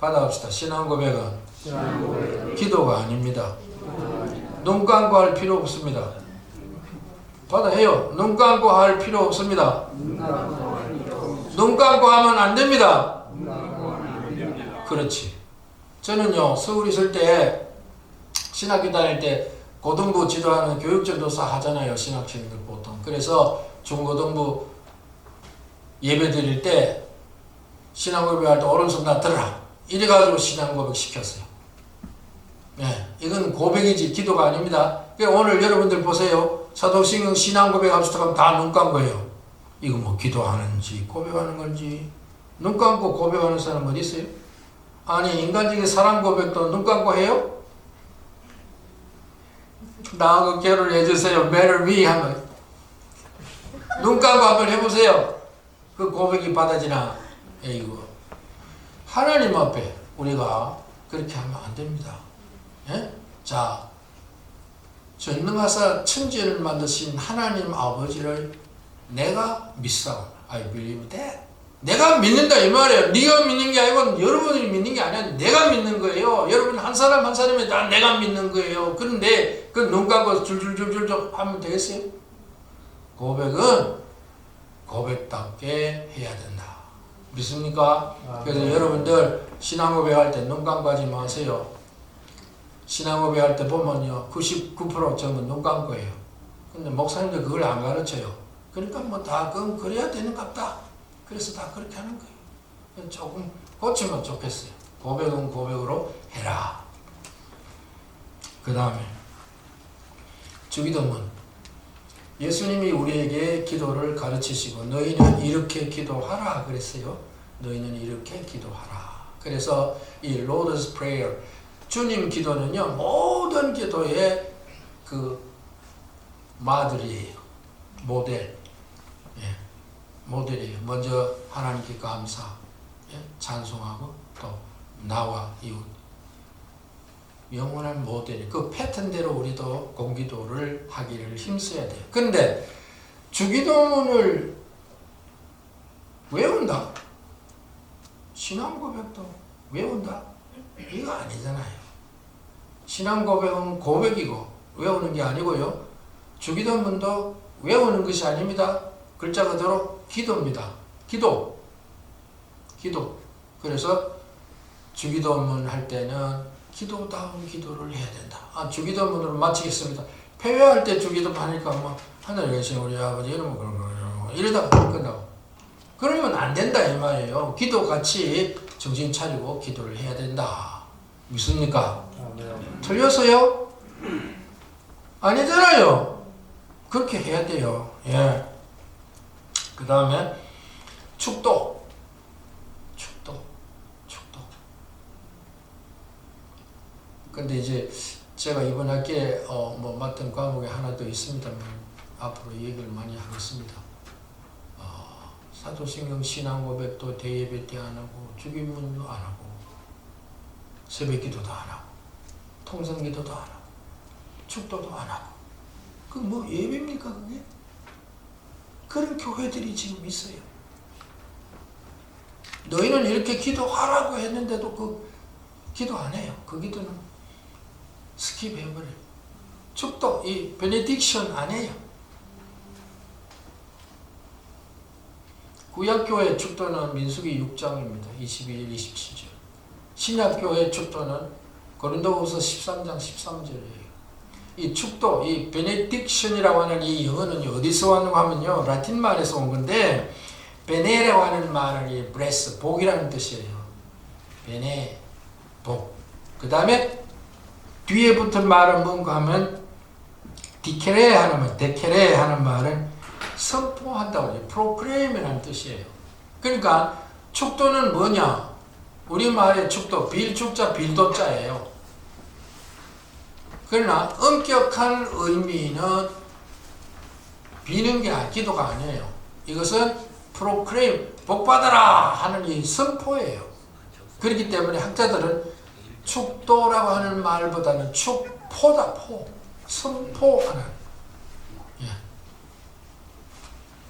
받아봅시다. 신앙 고백은 기도가 아닙니다. 눈 감고 할 필요 없습니다. 받아해요. 눈 감고 할 필요 없습니다. 눈 감고 하면 안 됩니다. 그렇지. 저는요 서울 있을 때 신학교 다닐 때 고등부 지도하는 교육전도사 하잖아요. 신학생들 보통. 그래서 중고등부 예배 드릴 때 신앙고백 할 때 오른손 다 들어라 이래가지고 신앙고백 시켰어요. 네, 이건 고백이지 기도가 아닙니다. 그러니까 오늘 여러분들 보세요. 사도신경 신앙고백 합시다 하면 다 눈 감고 해요. 이거 뭐 기도하는지 고백하는 건지. 눈 감고 고백하는 사람 어디 있어요? 아니 인간적인 사랑 고백도 눈 감고 해요? 나하고 결혼해주세요. marry me 하면 눈 감고 한번 해보세요. 그 고백이 받아지나? 이거 하나님 앞에 우리가 그렇게 하면 안 됩니다. 예? 자, 전능하사 천지를 만드신 하나님 아버지를 내가 믿사오나 I believe that. 내가 믿는다 이 말이에요. 네가 믿는 게 아니고 여러분이 믿는 게 아니라 내가 믿는 거예요. 여러분 한 사람 한 사람이 다 내가 믿는 거예요. 그런데 그 눈 감고 줄줄줄줄 하면 되겠어요? 고백은 고백답게 해야 된다. 믿습니까? 그래서 여러분들 신앙고백 할 때 눈 감고 하지 마세요. 신앙고백 할 때 보면요 99% 전부 눈 감고 해요. 근데 목사님들 그걸 안 가르쳐요. 그러니까 뭐 다 그건 그래야 되는 것 같다. 그래서 다 그렇게 하는 거예요. 조금 고치면 좋겠어요. 고백은 고백으로 해라. 그 다음에 주기도문. 예수님이 우리에게 기도를 가르치시고 너희는 이렇게 기도하라 그랬어요. 너희는 이렇게 기도하라. 그래서 이 Lord's Prayer, 주님 기도는요 모든 기도의 그 마들이에요. 모델. 예, 모델이에요. 먼저 하나님께 감사, 예, 찬송하고 또 나와 이웃. 영원한 모델이 그 패턴대로 우리도 공기도를 하기를 힘써야 돼요. 근데 주기도문을 외운다? 신앙고백도 외운다? 이거 아니잖아요. 신앙고백은 고백이고 외우는 게 아니고요. 주기도문도 외우는 것이 아닙니다. 글자 그대로 기도입니다. 기도. 그래서 주기도문 할 때는 기도다운 기도를 해야 된다. 주기도문으로 마치겠습니다. 폐회할 때 주기도문 하니까 뭐 하늘에 계신 우리 아버지 이런 거 이러다가 끝나고. 그러면 안 된다 이 말이에요. 기도같이 정신 차리고 기도를 해야 된다. 믿습니까? 틀렸어요? 아니잖아요. 그렇게 해야 돼요. 예. 그 다음에 축도. 근데 이제 제가 이번 학기에 뭐 맡은 과목이 하나 더 있습니다만 앞으로 얘기를 많이 하겠습니다. 사도신경 신앙고백도 대예배 때 안 하고 주기문도 안 하고 새벽기도도 안 하고 통성기도도 안 하고 축도도 안 하고 그 뭐 예배입니까 그게? 그런 교회들이 지금 있어요. 너희는 이렇게 기도하라고 했는데도 그 기도 안 해요. 그 기도는 스킵해버려요. 축도, 이 베네딕션 안 해요. 구약교회 축도는 민수기 6장입니다. 22절, 27절. 신약교회 축도는 고린도후서 13장 13절이에요. 이 축도, 이 베네딕션이라고 하는 이 영어는 어디서 왔는가 하면요. 라틴 말에서 온 건데 베네라고 하는 말은 이 브레스, 복이라는 뜻이에요. 베네, 복. 그 다음에 뒤에 붙은 말은 뭔가 하면 디케레 하는 말, 데케레 하는 말은 선포한다고 해요. 프로크레임이라는 뜻이에요. 그러니까 축도는 뭐냐? 우리말의 축도, 빌축자, 빌도자예요. 그러나 엄격한 의미는 비는 게 기도가 아니에요. 이것은 프로크레임, 복받아라 하는 이 선포예요. 그렇기 때문에 학자들은 축도라고 하는 말보다는 축포다, 포. 선포하는. 예.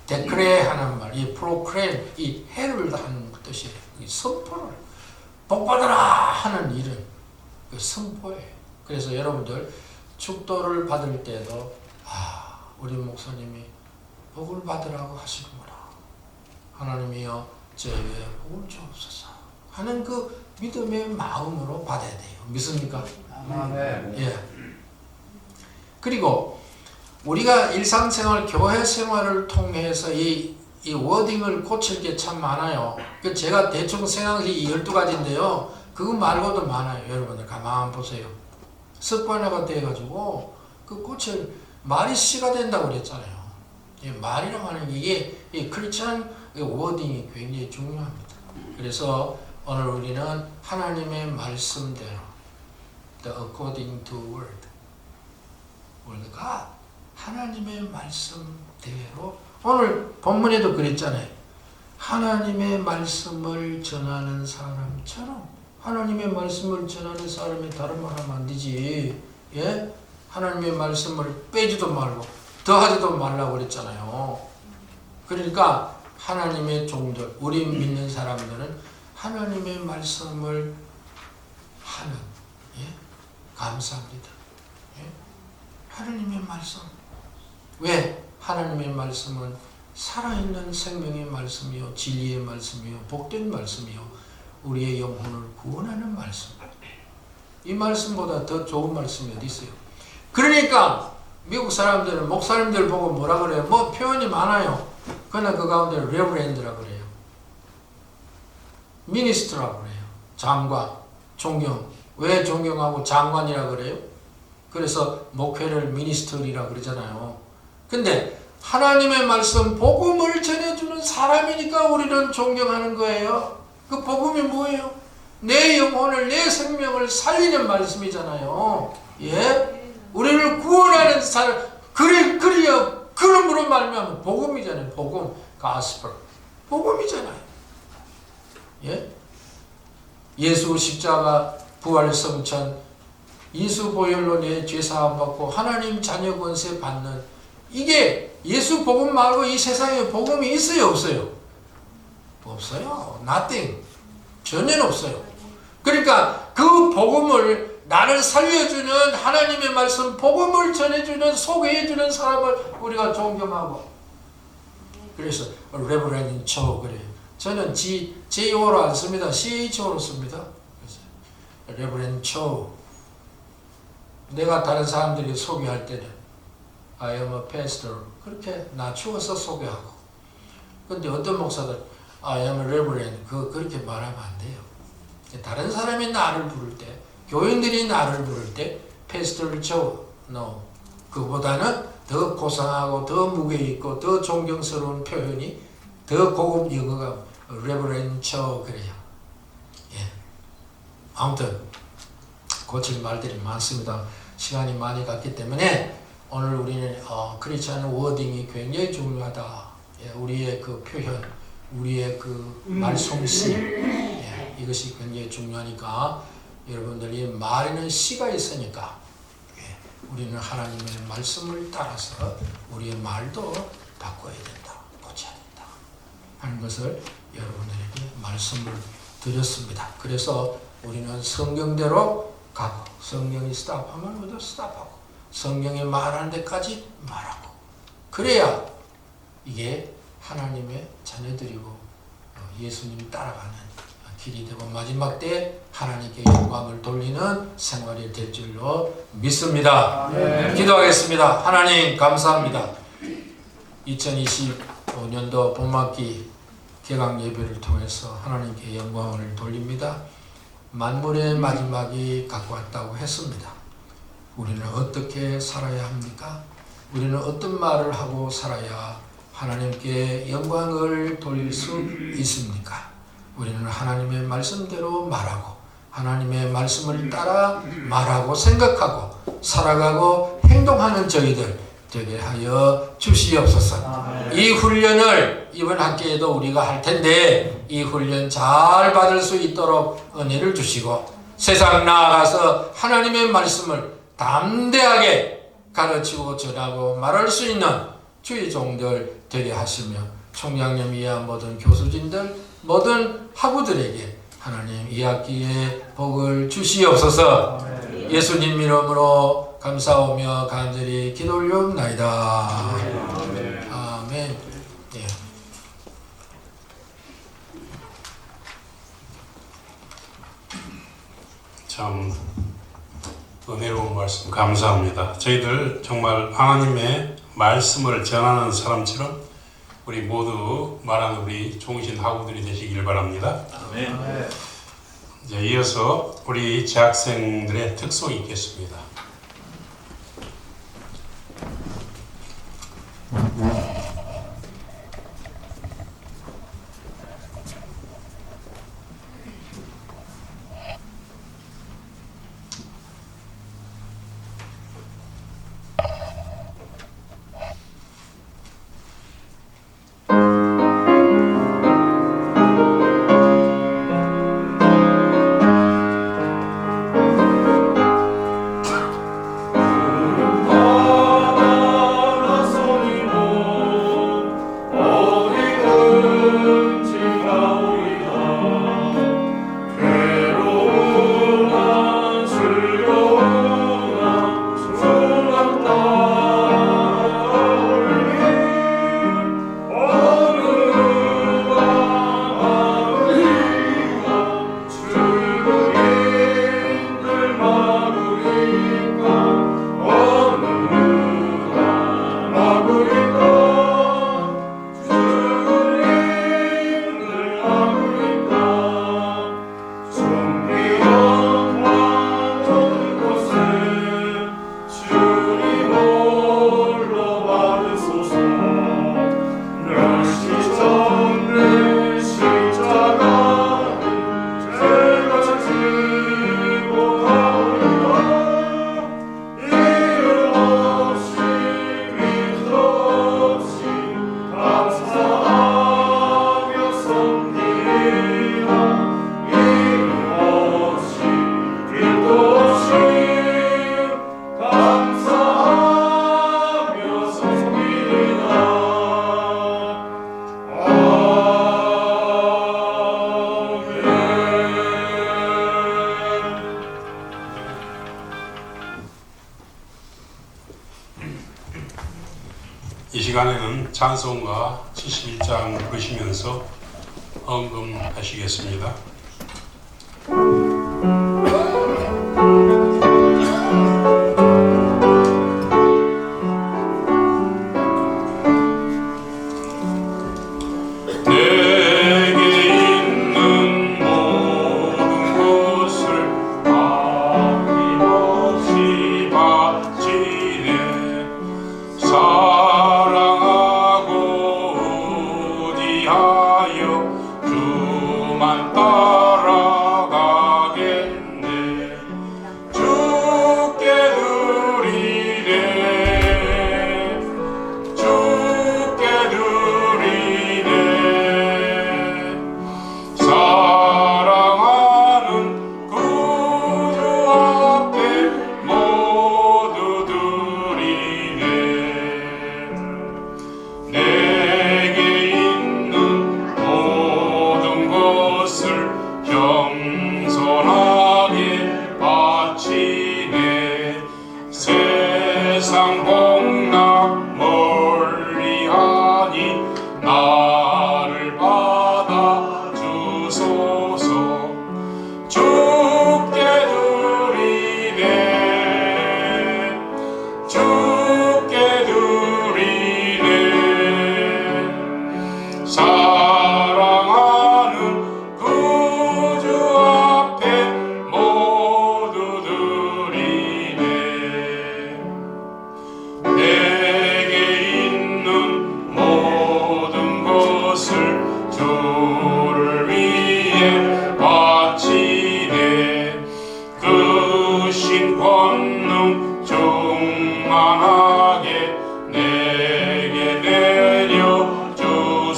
데크레 하는 말, 이 프로크레임, 이 해를 하는 뜻이에요. 이 선포를 복받아라 하는 일은 그 선포예요. 그래서 여러분들 축도를 받을 때도 우리 목사님이 복을 받으라고 하시는구나. 하나님이여 제 위에 복을 주옵소서 하는 그 믿음의 마음으로 받아야 돼요. 믿습니까? 아멘. 예. 그리고 우리가 일상생활, 교회 생활을 통해서 이 워딩을 고칠 게 참 많아요. 그 제가 대충 생각한 게 12가지인데요. 그거 말고도 많아요. 여러분들 가만 보세요. 습관화가 돼가지고 그 고칠 말이 씨가 된다고 그랬잖아요. 이 말이라고 하는 게 이 크리스찬 워딩이 굉장히 중요합니다. 그래서 오늘 우리는 하나님의 말씀대로 the according to word God 하나님의 말씀대로 오늘 본문에도 그랬잖아요. 하나님의 말씀을 전하는 사람처럼 하나님의 말씀을 전하는 사람이 다른 말 하면 안 되지. 예? 하나님의 말씀을 빼지도 말고 더하지도 말라고 그랬잖아요. 그러니까 하나님의 종들, 우리 믿는 사람들은 하나님의 말씀을 하는, 예? 감사합니다. 예? 하나님의 말씀. 왜? 하나님의 말씀은 살아있는 생명의 말씀이요, 진리의 말씀이요, 복된 말씀이요, 우리의 영혼을 구원하는 말씀. 이 말씀보다 더 좋은 말씀이 어디 있어요? 그러니까 미국 사람들은 목사님들 보고 뭐라 그래요? 뭐 표현이 많아요. 그러나 그 가운데 레버랜드라고 그래요. 미니스트라고 그래요. 장관, 존경. 왜 존경하고 장관이라고 그래요? 그래서 목회를 미니스트리라고 그러잖아요. 근데 하나님의 말씀, 복음을 전해주는 사람이니까 우리는 존경하는 거예요. 그 복음이 뭐예요? 내 영혼을, 내 생명을 살리는 말씀이잖아요. 예? 우리를 구원하는 사람, 그래야, 그러므로 말미암아 복음이잖아요. 복음, 가스펠. 복음이잖아요. 예? 예수 십자가, 부활 성천, 예수 보혈로 내 죄 사함 받고 하나님 자녀 권세 받는, 이게 예수 복음 말고 이 세상에 복음이 있어요, 없어요? 없어요. nothing. 전혀 없어요. 그러니까 그 복음을, 나를 살려주는 하나님의 말씀, 복음을 전해주는, 소개해주는 사람을 우리가 존경하고. 그래서 레버렌드 초 그래요. 저는 J-O로 안 씁니다. C-H-O로 씁니다. 레버렌드 초. 내가 다른 사람들이 소개할 때는 I am a pastor 그렇게 낮추어서 소개하고. 근데 어떤 목사들 I am a reverend 그렇게 말하면 안 돼요. 다른 사람이 나를 부를 때, 교인들이 나를 부를 때 pastor Joe, no. 그보다는 더 고상하고 더 무게 있고 더 존경스러운 표현이, 더 고급 영어가 reverend Joe 그래요. 예. 아무튼 고칠 말들이 많습니다. 시간이 많이 갔기 때문에 오늘 우리는 크리스찬 워딩이 굉장히 중요하다. 예, 우리의 그 표현, 우리의 그 말솜씨, 예, 이것이 굉장히 중요하니까 여러분들이 말에는 씨가 있으니까, 예, 우리는 하나님의 말씀을 따라서 우리의 말도 바꿔야 된다, 고쳐야 된다 하는 것을 여러분들에게 말씀을 드렸습니다. 그래서 우리는 성경대로 가고, 성경이 스탑하면 우리도 스탑하고, 성경이 말하는 데까지 말하고, 그래야 이게 하나님의 자녀들이고 예수님 따라가는 길이 되고 마지막 때 하나님께 영광을 돌리는 생활이 될 줄로 믿습니다. 기도하겠습니다. 하나님 감사합니다. 2025년도 봄학기 개강 예배를 통해서 하나님께 영광을 돌립니다. 만물의 마지막이 가까웠다고 했습니다. 우리는 어떻게 살아야 합니까? 우리는 어떤 말을 하고 살아야 하나님께 영광을 돌릴 수 있습니까? 우리는 하나님의 말씀대로 말하고 하나님의 말씀을 따라 말하고 생각하고 살아가고 행동하는 저희들 되게 하여 주시옵소서. 이 훈련을 이번 학기에도 우리가 할 텐데 이 훈련 잘 받을 수 있도록 은혜를 주시고 세상 나아가서 하나님의 말씀을 담대하게 가르치고 전하고 말할 수 있는 주의 종들 되게 하시며 총장님 이하 모든 교수진들 모든 학우들에게 하나님 이 학기에 복을 주시옵소서. 예수님 이름으로 감사하며 간절히 기도 올려옵나이다. 아멘. 예. 참 은혜로운 말씀 감사합니다. 저희들 정말 하나님의 말씀을 전하는 사람처럼 우리 모두 말하는 우리 종신 학우들이 되시길 바랍니다. 아멘. 이제 이어서 우리 재학생들의 특송이 있겠습니다. 이 시간에는 찬송가 71장 부르시면서 헌금하시겠습니다. 사랑하고 의지하여 주만 따라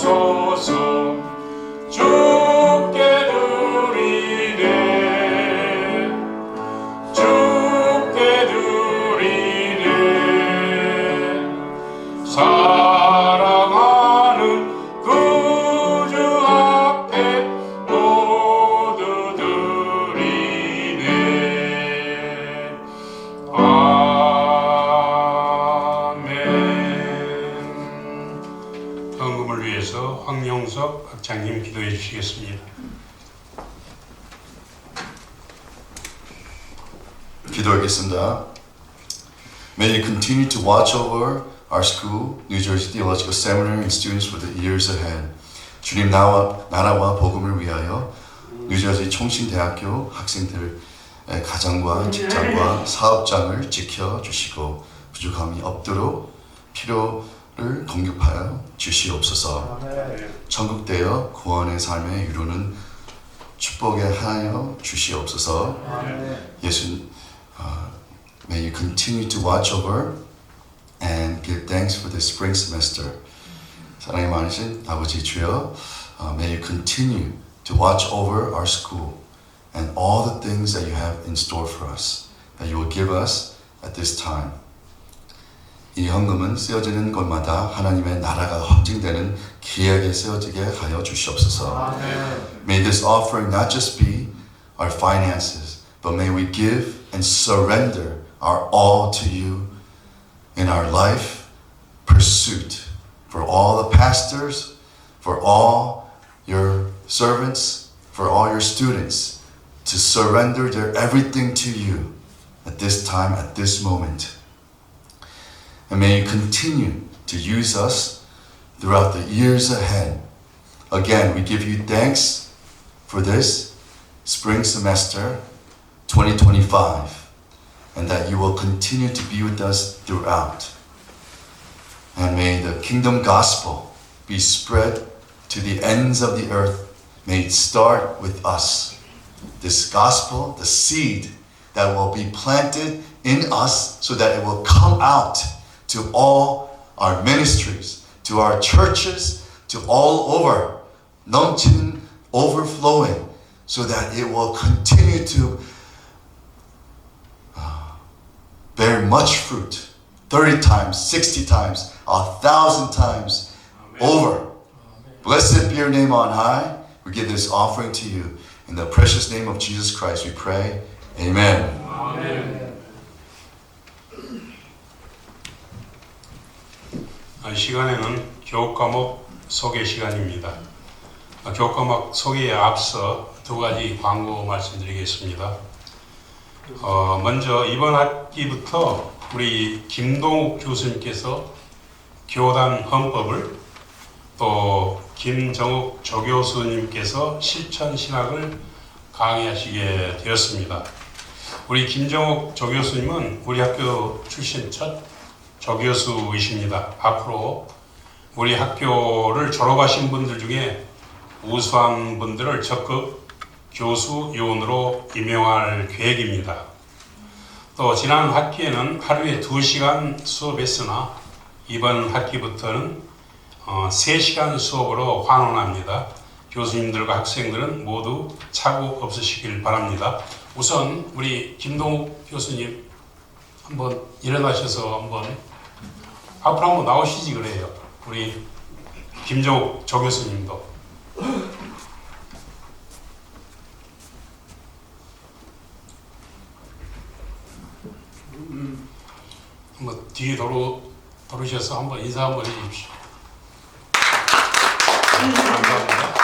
주옵소서. 주께 드리네, 주께 드리네. 사랑하는 구주 앞에 모두 드리네. 아멘. 헌금을 위해서 황영석 학장님 기도해 주시겠습니다. 기도하겠습니다. May you continue to watch over our school, New Jersey Theological Seminary and students for the years ahead. 주님 나라와 복음을 위하여 뉴저지 총신대학교 학생들 가정과 직장과 사업장을 지켜주시고 부족함이 없도록 필요를 공급하여 주시옵소서. 천국되어 구원의 삶에 이루는 축복에 하여 주시옵소서. 예수 May you continue to watch over and give thanks for the spring semester. 사랑이 많으신 아버지 주여, may you continue to watch over our school and all the things that you have in store for us, that you will give us at this time. 이 헌금은 쓰여지는 곳마다 하나님의 나라가 확증되는 기회에 쓰여지게 하여 주시옵소서. May this offering not just be our finances, but may we give and surrender our all to you in our life pursuit for all the pastors, for all your servants, for all your students, to surrender their everything to you at this time, at this moment. And may you continue to use us throughout the years ahead. Again, we give you thanks for this spring semester 2025, and that you will continue to be with us throughout. And may the kingdom gospel be spread to the ends of the earth. May it start with us. This gospel, the seed that will be planted in us so that it will come out to all our ministries, to our churches, to all over, 넘치는, overflowing, so that it will continue to bear much fruit, 30 times, 60 times, 1,000 times over. Blessed be your name on high. We give this offering to you. In the precious name of Jesus Christ we pray. Amen. 이 시간에는 교육 과목 소개 시간입니다. 교육 과목 소개에 앞서 두 가지 광고 말씀드리겠습니다. 먼저 이번 학기부터 우리 김동욱 교수님께서 교단 헌법을, 또 김정욱 조교수님께서 실천신학을 강의하시게 되었습니다. 우리 김정욱 조교수님은 우리 학교 출신 첫 조교수이십니다. 앞으로 우리 학교를 졸업하신 분들 중에 우수한 분들을 적극 교수 요원으로 임용할 계획입니다. 또 지난 학기에는 하루에 2시간 수업했으나 이번 학기부터는 3시간 수업으로 환원합니다. 교수님들과 학생들은 모두 착오 없으시길 바랍니다. 우선 우리 김동욱 교수님 한번 일어나셔서 한번 앞으로 한번 나오시지 그래요. 우리 김정욱 조교수님도. 한번 뒤에 돌으셔서 한번 인사 한번 해주십시오. 감사합니다.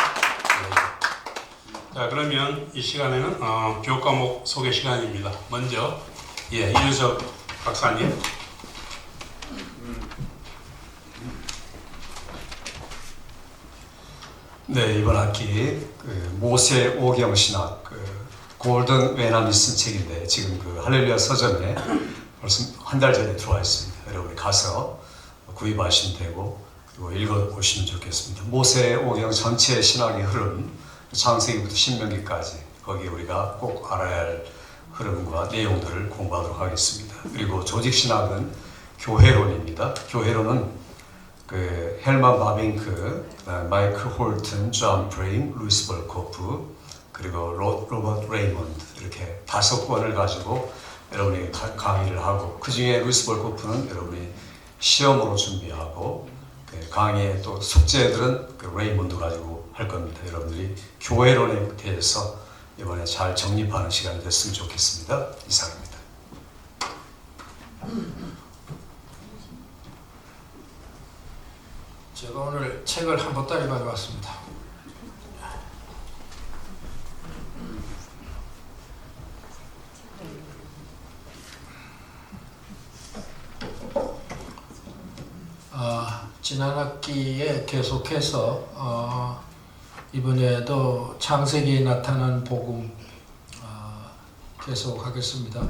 자, 그러면 이 시간에는 교육 과목 소개 시간입니다. 먼저 이윤석 박사님. 네, 이번 학기 모세 오경 신학 골든 웨남이 쓴 책인데 지금 할렐루야 서점에 벌써 한 달 전에 들어와 있습니다. 여러분이 가서 구입하시면 되고 그리고 읽어보시면 좋겠습니다. 모세 오경 전체 신학의 흐름, 창세기부터 신명기까지 거기에 우리가 꼭 알아야 할 흐름과 내용들을 공부하도록 하겠습니다. 그리고 조직신학은 교회론입니다. 교회론은 그 헬만 바빙크, 그다음에 마이클 홀튼, 존 브레인, 루이스 벌코프, 그리고 로버트 레이먼드 이렇게 5권을 가지고 여러분이 강의를 하고, 그 중에 루이스 벌코프는 여러분이 시험으로 준비하고, 그 강의의 또 숙제들은 그 레이먼드 가지고 할 겁니다. 여러분들이 교회론에 대해서 이번에 잘 정립하는 시간이 됐으면 좋겠습니다. 이상입니다. 제가 오늘 책을 한 보따리 가져왔습니다. 지난 학기에 계속해서 이번에도 창세기에 나타난 복음 계속하겠습니다.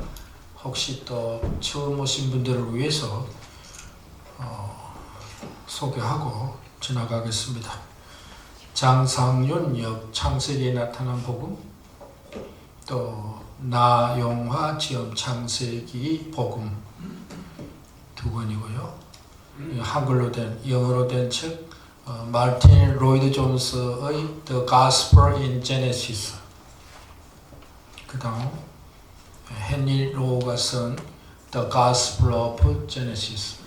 혹시 또 처음 오신 분들을 위해서 소개하고 지나가겠습니다. 장상윤 역 창세기에 나타난 복음, 또 나용화 지음 창세기 복음 2권이고요. 한글로 된, 영어로 된 책 마틴 로이드 존스의 The Gospel in Genesis, 그 다음 헨리 로우가 쓴 The Gospel of Genesis,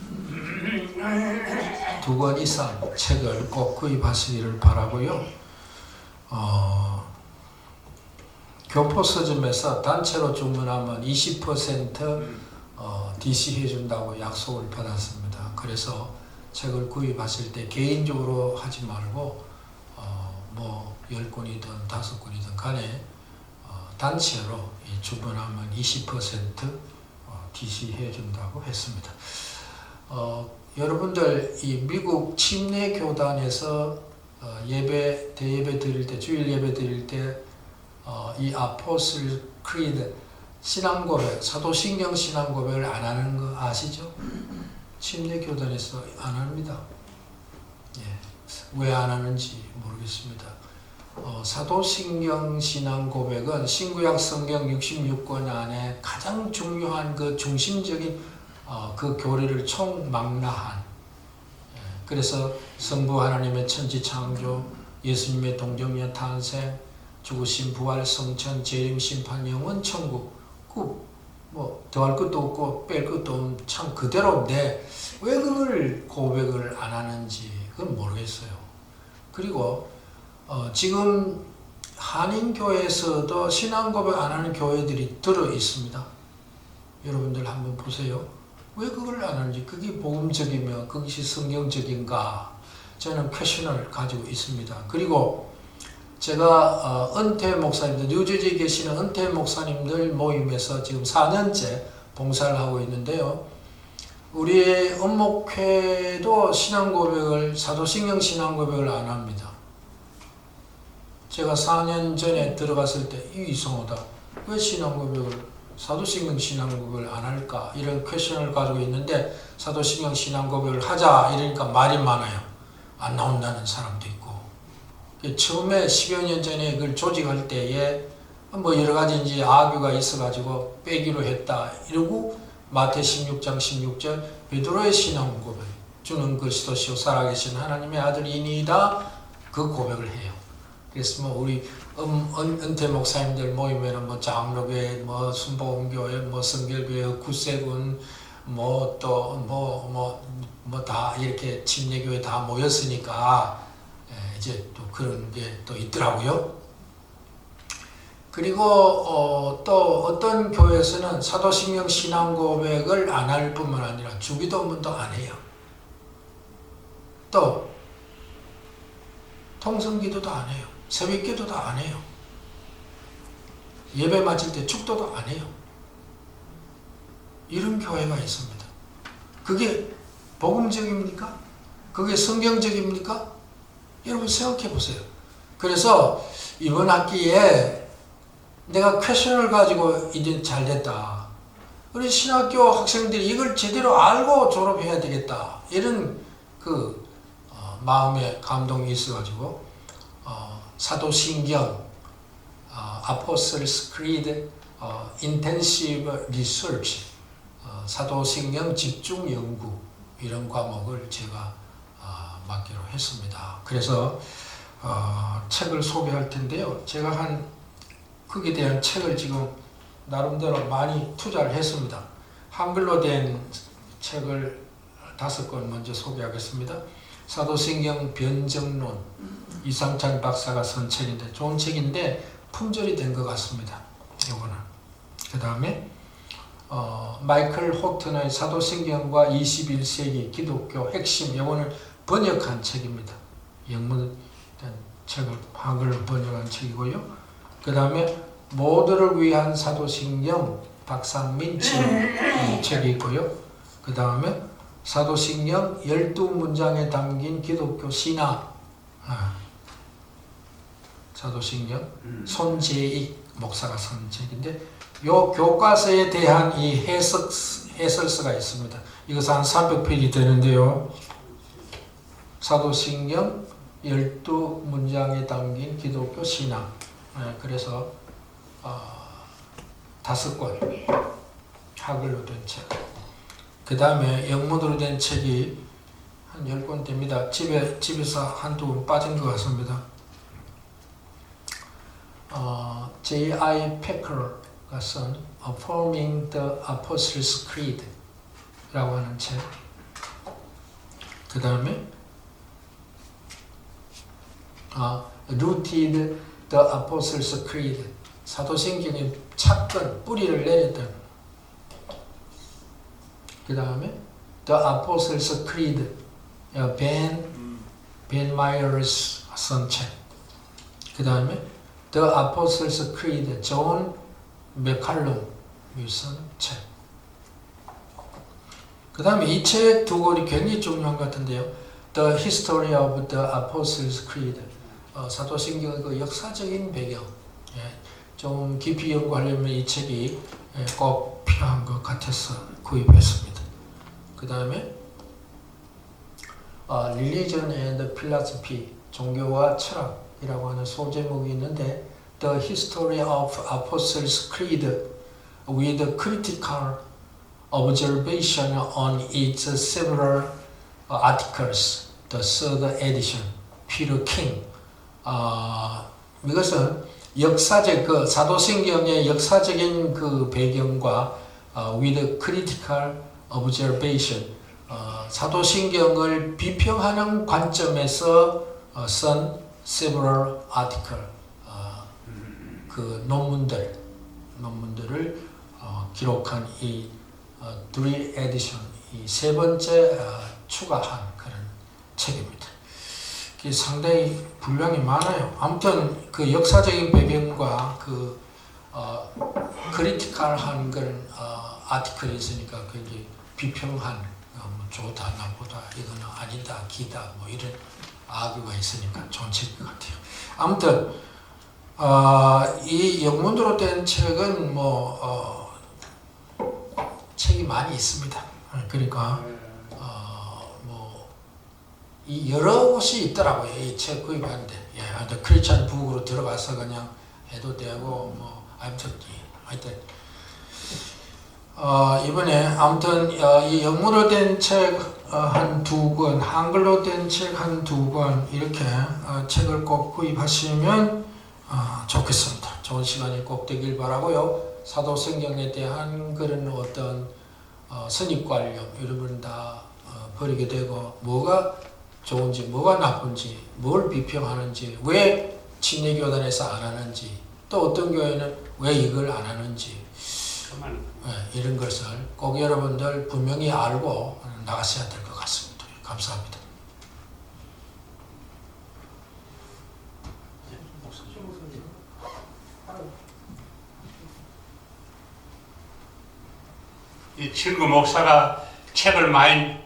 2권 이상 책을 꼭 구입하시기를 바라고요. 교포 서점에서 단체로 주문하면 20% DC 해준다고 약속을 받았습니다. 그래서 책을 구입하실 때 개인적으로 하지 말고 뭐 10권이든 5권이든 간에 단체로 주문하면 20% DC 해준다고 했습니다. 여러분들 이 미국 침례 교단에서 대예배 드릴 때, 주일 예배 드릴 때 이 아포슬 크리드 신앙고백, 사도신경 신앙고백을 안 하는 거 아시죠? 침례 교단에서 안 합니다. 왜 안 하는지 모르겠습니다. 사도신경 신앙고백은 신구약 성경 66권 안에 가장 중요한 그 중심적인 그 교리를 총망라한, 그래서 성부 하나님의 천지 창조, 예수님의 동정녀 탄생, 죽으신 부활 성천 재림 심판 영원 천국, 뭐 더할 것도 없고 뺄 것도 없는 참 그대로인데 왜 그걸 고백을 안 하는지 그건 모르겠어요. 그리고 지금 한인교회에서도 신앙고백 안 하는 교회들이 들어 있습니다. 여러분들 한번 보세요. 왜 그걸 안 하는지, 그게 복음적이며 그것이 성경적인가, 저는 퀘션을 가지고 있습니다. 그리고 제가 은퇴 목사님들, 뉴저지에 계시는 은퇴 목사님들 모임에서 지금 4년째 봉사를 하고 있는데요. 우리 은목회도 신앙고백을, 사도신경 신앙고백을 안 합니다. 제가 4년 전에 들어갔을 때 이상하다, 왜 신앙고백을, 사도신경 신앙고백을 안 할까, 이런 퀘션을 가지고 있는데, 사도신경 신앙고백을 하자 이러니까 말이 많아요. 안 나온다는 사람도 있고. 처음에 10여 년 전에 그걸 조직할 때에 뭐 여러 가지 이제 악유가 있어가지고 빼기로 했다 이러고, 마태 16장 16절 베드로의 신앙 고백, 주는 그리스도시요 살아계신 하나님의 아들이니이다, 그 고백을 해요. 그래서 뭐 우리 은퇴 목사님들 모임에는 뭐 장로교회, 뭐 순복음교회, 뭐 성결교회, 구세군, 뭐 또 뭐 다 이렇게 침례교회 다 모였으니까 이제 또 그런 게 또 있더라고요. 그리고 또 어떤 교회에서는 사도신경 신앙고백을 안 할 뿐만 아니라 주기도문도 안 해요. 또 통성기도도 안 해요. 새벽기도도 안 해요. 예배 마칠 때 축도도 안 해요. 이런 교회가 있습니다. 그게 복음적입니까? 그게 성경적입니까? 여러분 생각해 보세요. 그래서 이번 학기에 내가 퀘션을 가지고 이제 잘 됐다, 우리 신학교 학생들이 이걸 제대로 알고 졸업해야 되겠다, 이런 그 마음의 감동이 있어가지고 사도신경 Apostles' Creed Intensive Research, 사도신경 집중 연구, 이런 과목을 제가 맡기로 했습니다. 그래서 책을 소개할 텐데요. 제가 거기에 대한 책을 지금 나름대로 많이 투자를 했습니다. 한글로 된 책을 5권 먼저 소개하겠습니다. 사도신경 변정론, 이상찬 박사가 쓴 책인데 좋은 책인데 품절이 된 것 같습니다. 이거는. 그 다음에 마이클 호튼의 사도신경과 21세기 기독교 핵심, 이거는 번역한 책입니다. 영문된 책을 한글로 번역한 책이고요. 그 다음에 모두를 위한 사도신경, 박상민 책이 있고요. 그 다음에 사도신경 12문장에 담긴 기독교 신학, 사도신경 손재익 목사가 쓴 책인데 요 교과서에 대한 이 해설서가 있습니다. 이것은 한 300페이지 되는데요. 사도신경 12문장에 담긴 기독교 신학, 그래서 5권 한글로 된 책. 그 다음에 영문으로 된 책이 한 10권 됩니다. 집에서 한두 권 빠진 것 같습니다. J.I. Packer가 쓴 Affirming the Apostles' Creed 라고 하는 책. 그 다음에 Rooted the Apostles' Creed, 사도신경의 착근, 뿌리를 내렸던. 그 다음에 The Apostles' Creed, Ben Myers 쓴 책. 그 다음에 The Apostles' Creed, 존 맥칼럼이 쓴 책. 그 다음에 이 책 2권이 굉장히 중요한 것 같은데요. The History of the Apostles' Creed, 사도신경의 그 역사적인 배경, 좀 깊이 연구하려면 이 책이 꼭 필요한 것 같아서 구입했습니다. 그 다음에 Religion and Philosophy, 종교와 철학이라고 하는 소제목이 있는데 The History of Apostles' Creed with critical observation on its several articles, the third edition, Peter King. 이것은 역사적, 사도신경의 역사적인 그 배경과 with critical observation, 사도신경을 비평하는 관점에서 쓴 several article, 그 논문들을 기록한 이 3 에디션, 이 3번째 추가한 그런 책입니다. 상당히 분량이 많아요. 아무튼 그 역사적인 배경과 그 크리티컬한 그런 아티클이 있으니까 굉장히 비평한, 좋다 나보다 이거는 아니다 기다 뭐 이런 아규가 있으니까 좋은 책인 것 같아요. 아무튼 이 영문으로 된 책은 책이 많이 있습니다. 그러니까 이 여러 곳이 있더라고요. 이 책 구입하는데, 크리스찬 북으로 들어가서 그냥 해도 되고 하여튼 이번에 아무튼 이 영문으로 된 책 한 2권, 한글로 된 책 한 2권 이렇게 책을 꼭 구입하시면 좋겠습니다. 좋은 시간이 꼭 되길 바라고요. 사도성경에 대한 그런 어떤 선입관념 여러분 다 버리게 되고 뭐가 좋은지 뭐가 나쁜지 뭘 비평하는지 왜 침례교단에서 안 하는지 또 어떤 교회는 왜 이걸 안 하는지 이런 것을 꼭 여러분들 분명히 알고 나가셔야 될 것 같습니다. 감사합니다. 이 친구 목사가 책을 많이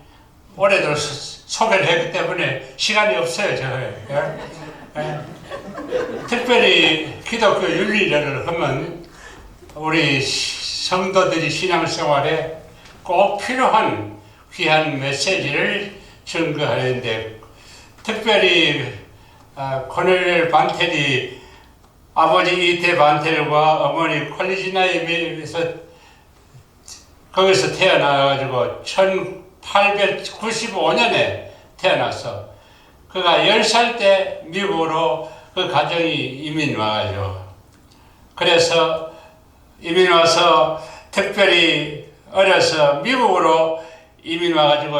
오래도록 소개를 했기 때문에 시간이 없어요. 특별히 기독교 윤리를 하면 우리 성도들이 신앙생활에 꼭 필요한 귀한 메시지를 전거하는데 특별히 코넬 반텔이 아버지 이태 반텔과 어머니 콜리지나임에서 거기서 태어나가지고 1895년에 태어나서 그가 10살 때 미국으로 그 가정이 이민 와가지고, 그래서 이민 와서 특별히 어려서 미국으로 이민 와가지고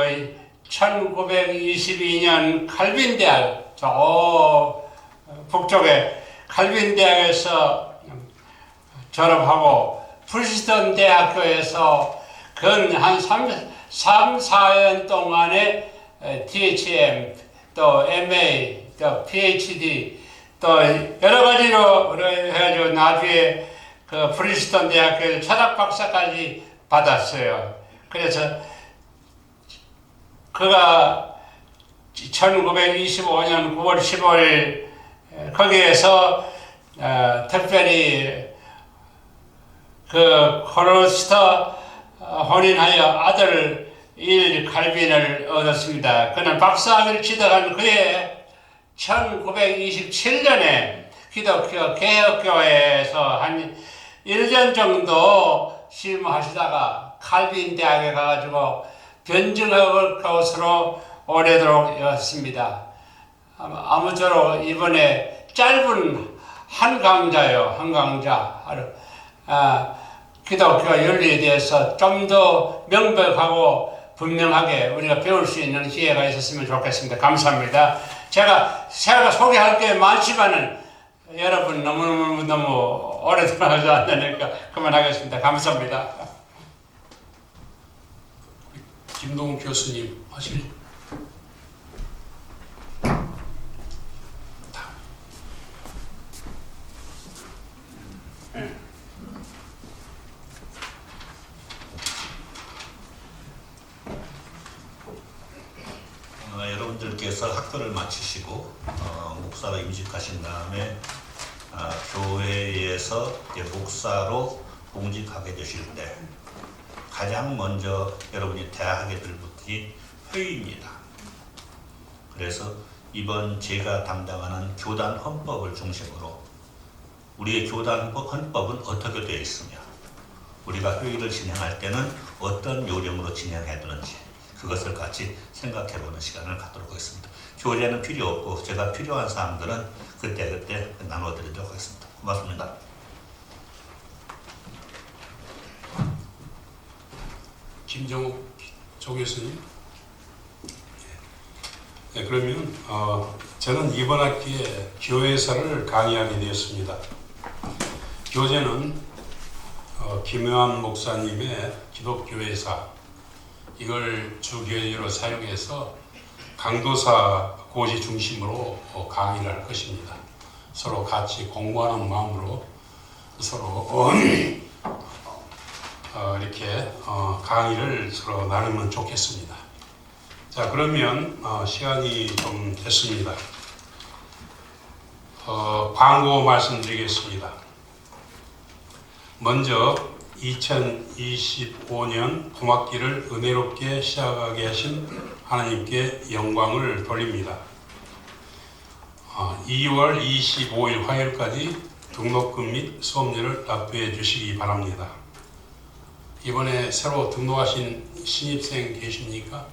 1922년 칼빈대학, 저 북쪽에 칼빈대학에서 졸업하고 프린스턴 대학교에서 근 한 3, 4년 동안에 THM, 또 MA, 또 PhD, 또 여러 가지로 해가지고 나중에 그 프린스턴 대학교에서 철학 박사까지 받았어요. 그래서 그가 1925년 9월 15일 거기에서 특별히 그 코르스터 혼인하여 아들 일 칼빈을 얻었습니다. 그는 박사학위를 취득한 그해 1927년에 기독교 개혁교회에서 한 1년 정도 실무하시다가 칼빈 대학에 가가지고 변증학을 것으로 오래도록 였습니다. 아무쪼록 이번에 짧은 한 강좌요, 한 강좌. 기독교 윤리에 대해서 좀 더 명백하고 분명하게 우리가 배울 수 있는 기회가 있었으면 좋겠습니다. 감사합니다. 제가 소개할 게 많지만은 여러분 너무 오래동안 하지 않으니까 그만하겠습니다. 감사합니다. 김동훈 교수님 하실. 여러분들께서 학교를 마치시고 목사로 임직하신 다음에 교회에서 이제 목사로 봉직하게 되실 때 가장 먼저 여러분이 대하게 될 것이 회의입니다. 그래서 이번 제가 담당하는 교단 헌법을 중심으로 우리의 교단 헌법은 어떻게 되어 있으며 우리가 회의를 진행할 때는 어떤 요령으로 진행해야 되는지 그것을 같이 생각해보는 시간을 갖도록 하겠습니다. 교재는 필요 없고 제가 필요한 사항들은 그때그때 나눠드리도록 하겠습니다. 고맙습니다. 김정욱 조 교수님. 네, 그러면 저는 이번 학기에 교회사를 강의하게 되었습니다. 교재는 김요한 목사님의 기독교회사, 이걸 주교재로 사용해서 강도사 고시 중심으로 강의를 할 것입니다. 서로 같이 공부하는 마음으로 서로 이렇게 강의를 서로 나누면 좋겠습니다. 자, 그러면 시간이 좀 됐습니다. 광고 말씀드리겠습니다. 먼저 2025년 봄학기를 은혜롭게 시작하게 하신 하나님께 영광을 돌립니다. 2월 25일 화요일까지 등록금 및 수업료를 납부해 주시기 바랍니다. 이번에 새로 등록하신 신입생 계십니까?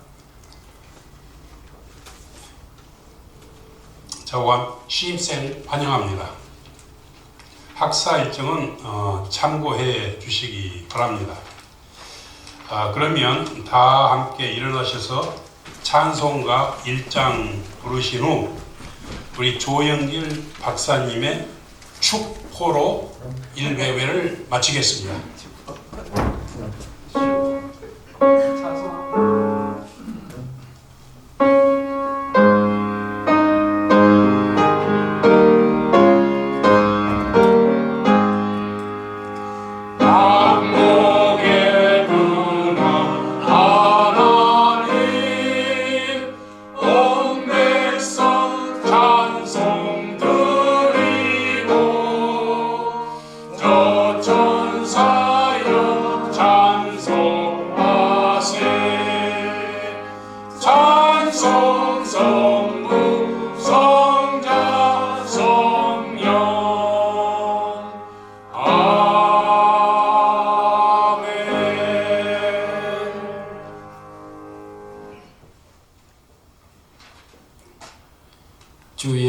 신입생 환영합니다. 학사 일정은 참고해 주시기 바랍니다. 그러면 다 함께 일어나셔서 찬송가 1장 부르신 후 우리 조영길 박사님의 축포로 1회회를 마치겠습니다.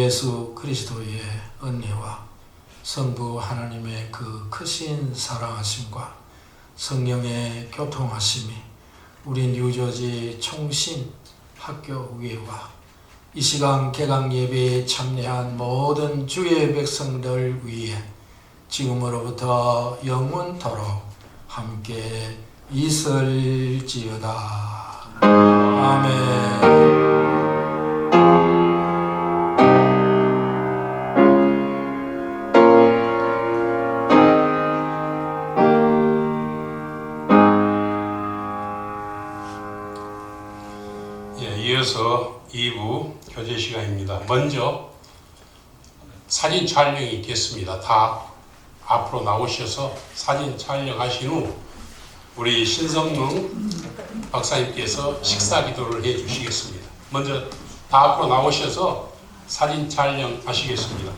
예수 그리스도의 은혜와 성부 하나님의 그 크신 사랑하심과 성령의 교통하심이 우리 뉴저지 총신 학교의회와 이 시간 개강 예배에 참여한 모든 주의 백성들 위해 지금으로부터 영원토록 함께 있을지어다. 아멘. 이어서 2부 교제 시간입니다. 먼저 사진 촬영이 있겠습니다. 다 앞으로 나오셔서 사진 촬영하신 후 우리 신성능 박사님께서 식사 기도를 해 주시겠습니다. 먼저 다 앞으로 나오셔서 사진 촬영하시겠습니다.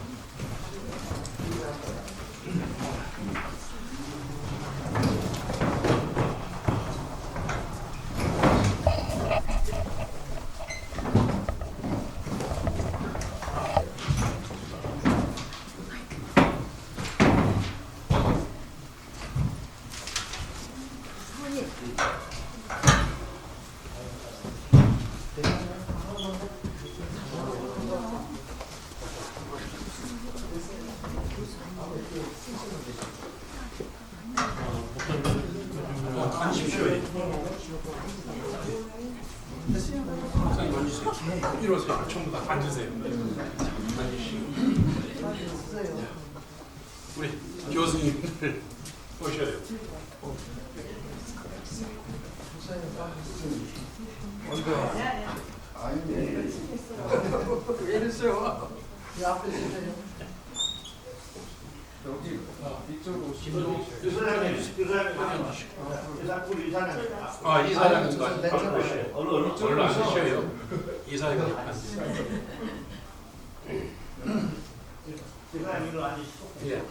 일어서요. 전부 다 앉으세요. 우리 교수님들 오셔요. 왜 이러세요? 이사장님도 얼른 앉으셔요. 이사장님 예.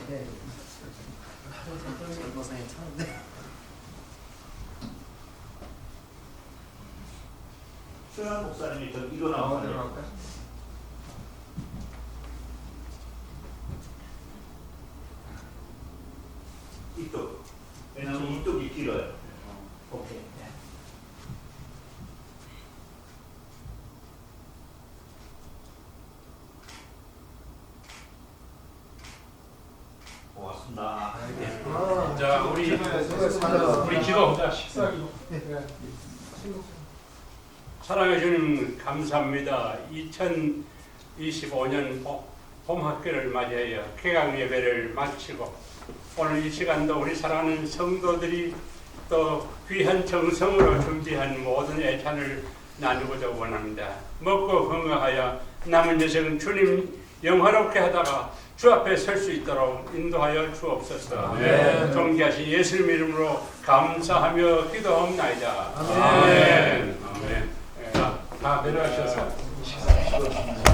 최현 목사님이 저 일어나면 이쪽. 왜냐면 이쪽이 길어요. 오케이. 고맙습니다. 자, 우리 기도, 자, 식사 기도. 사랑해 주님 감사합니다. 2025년 봄 학교를 맞이하여 개강 예배를 마치고 오늘 이 시간도 우리 사랑하는 성도들이 또 귀한 정성으로 준비한 모든 애찬을 나누고자 원합니다. 먹고 건강하여 남은 여생은 주님 영화롭게 하다가 주 앞에 설 수 있도록 인도하여 주옵소서. 존귀하신 예수님 이름으로 감사하며 기도하옵나이다. 아멘. 아멘. 자, 다 내려가셔서 식사하시고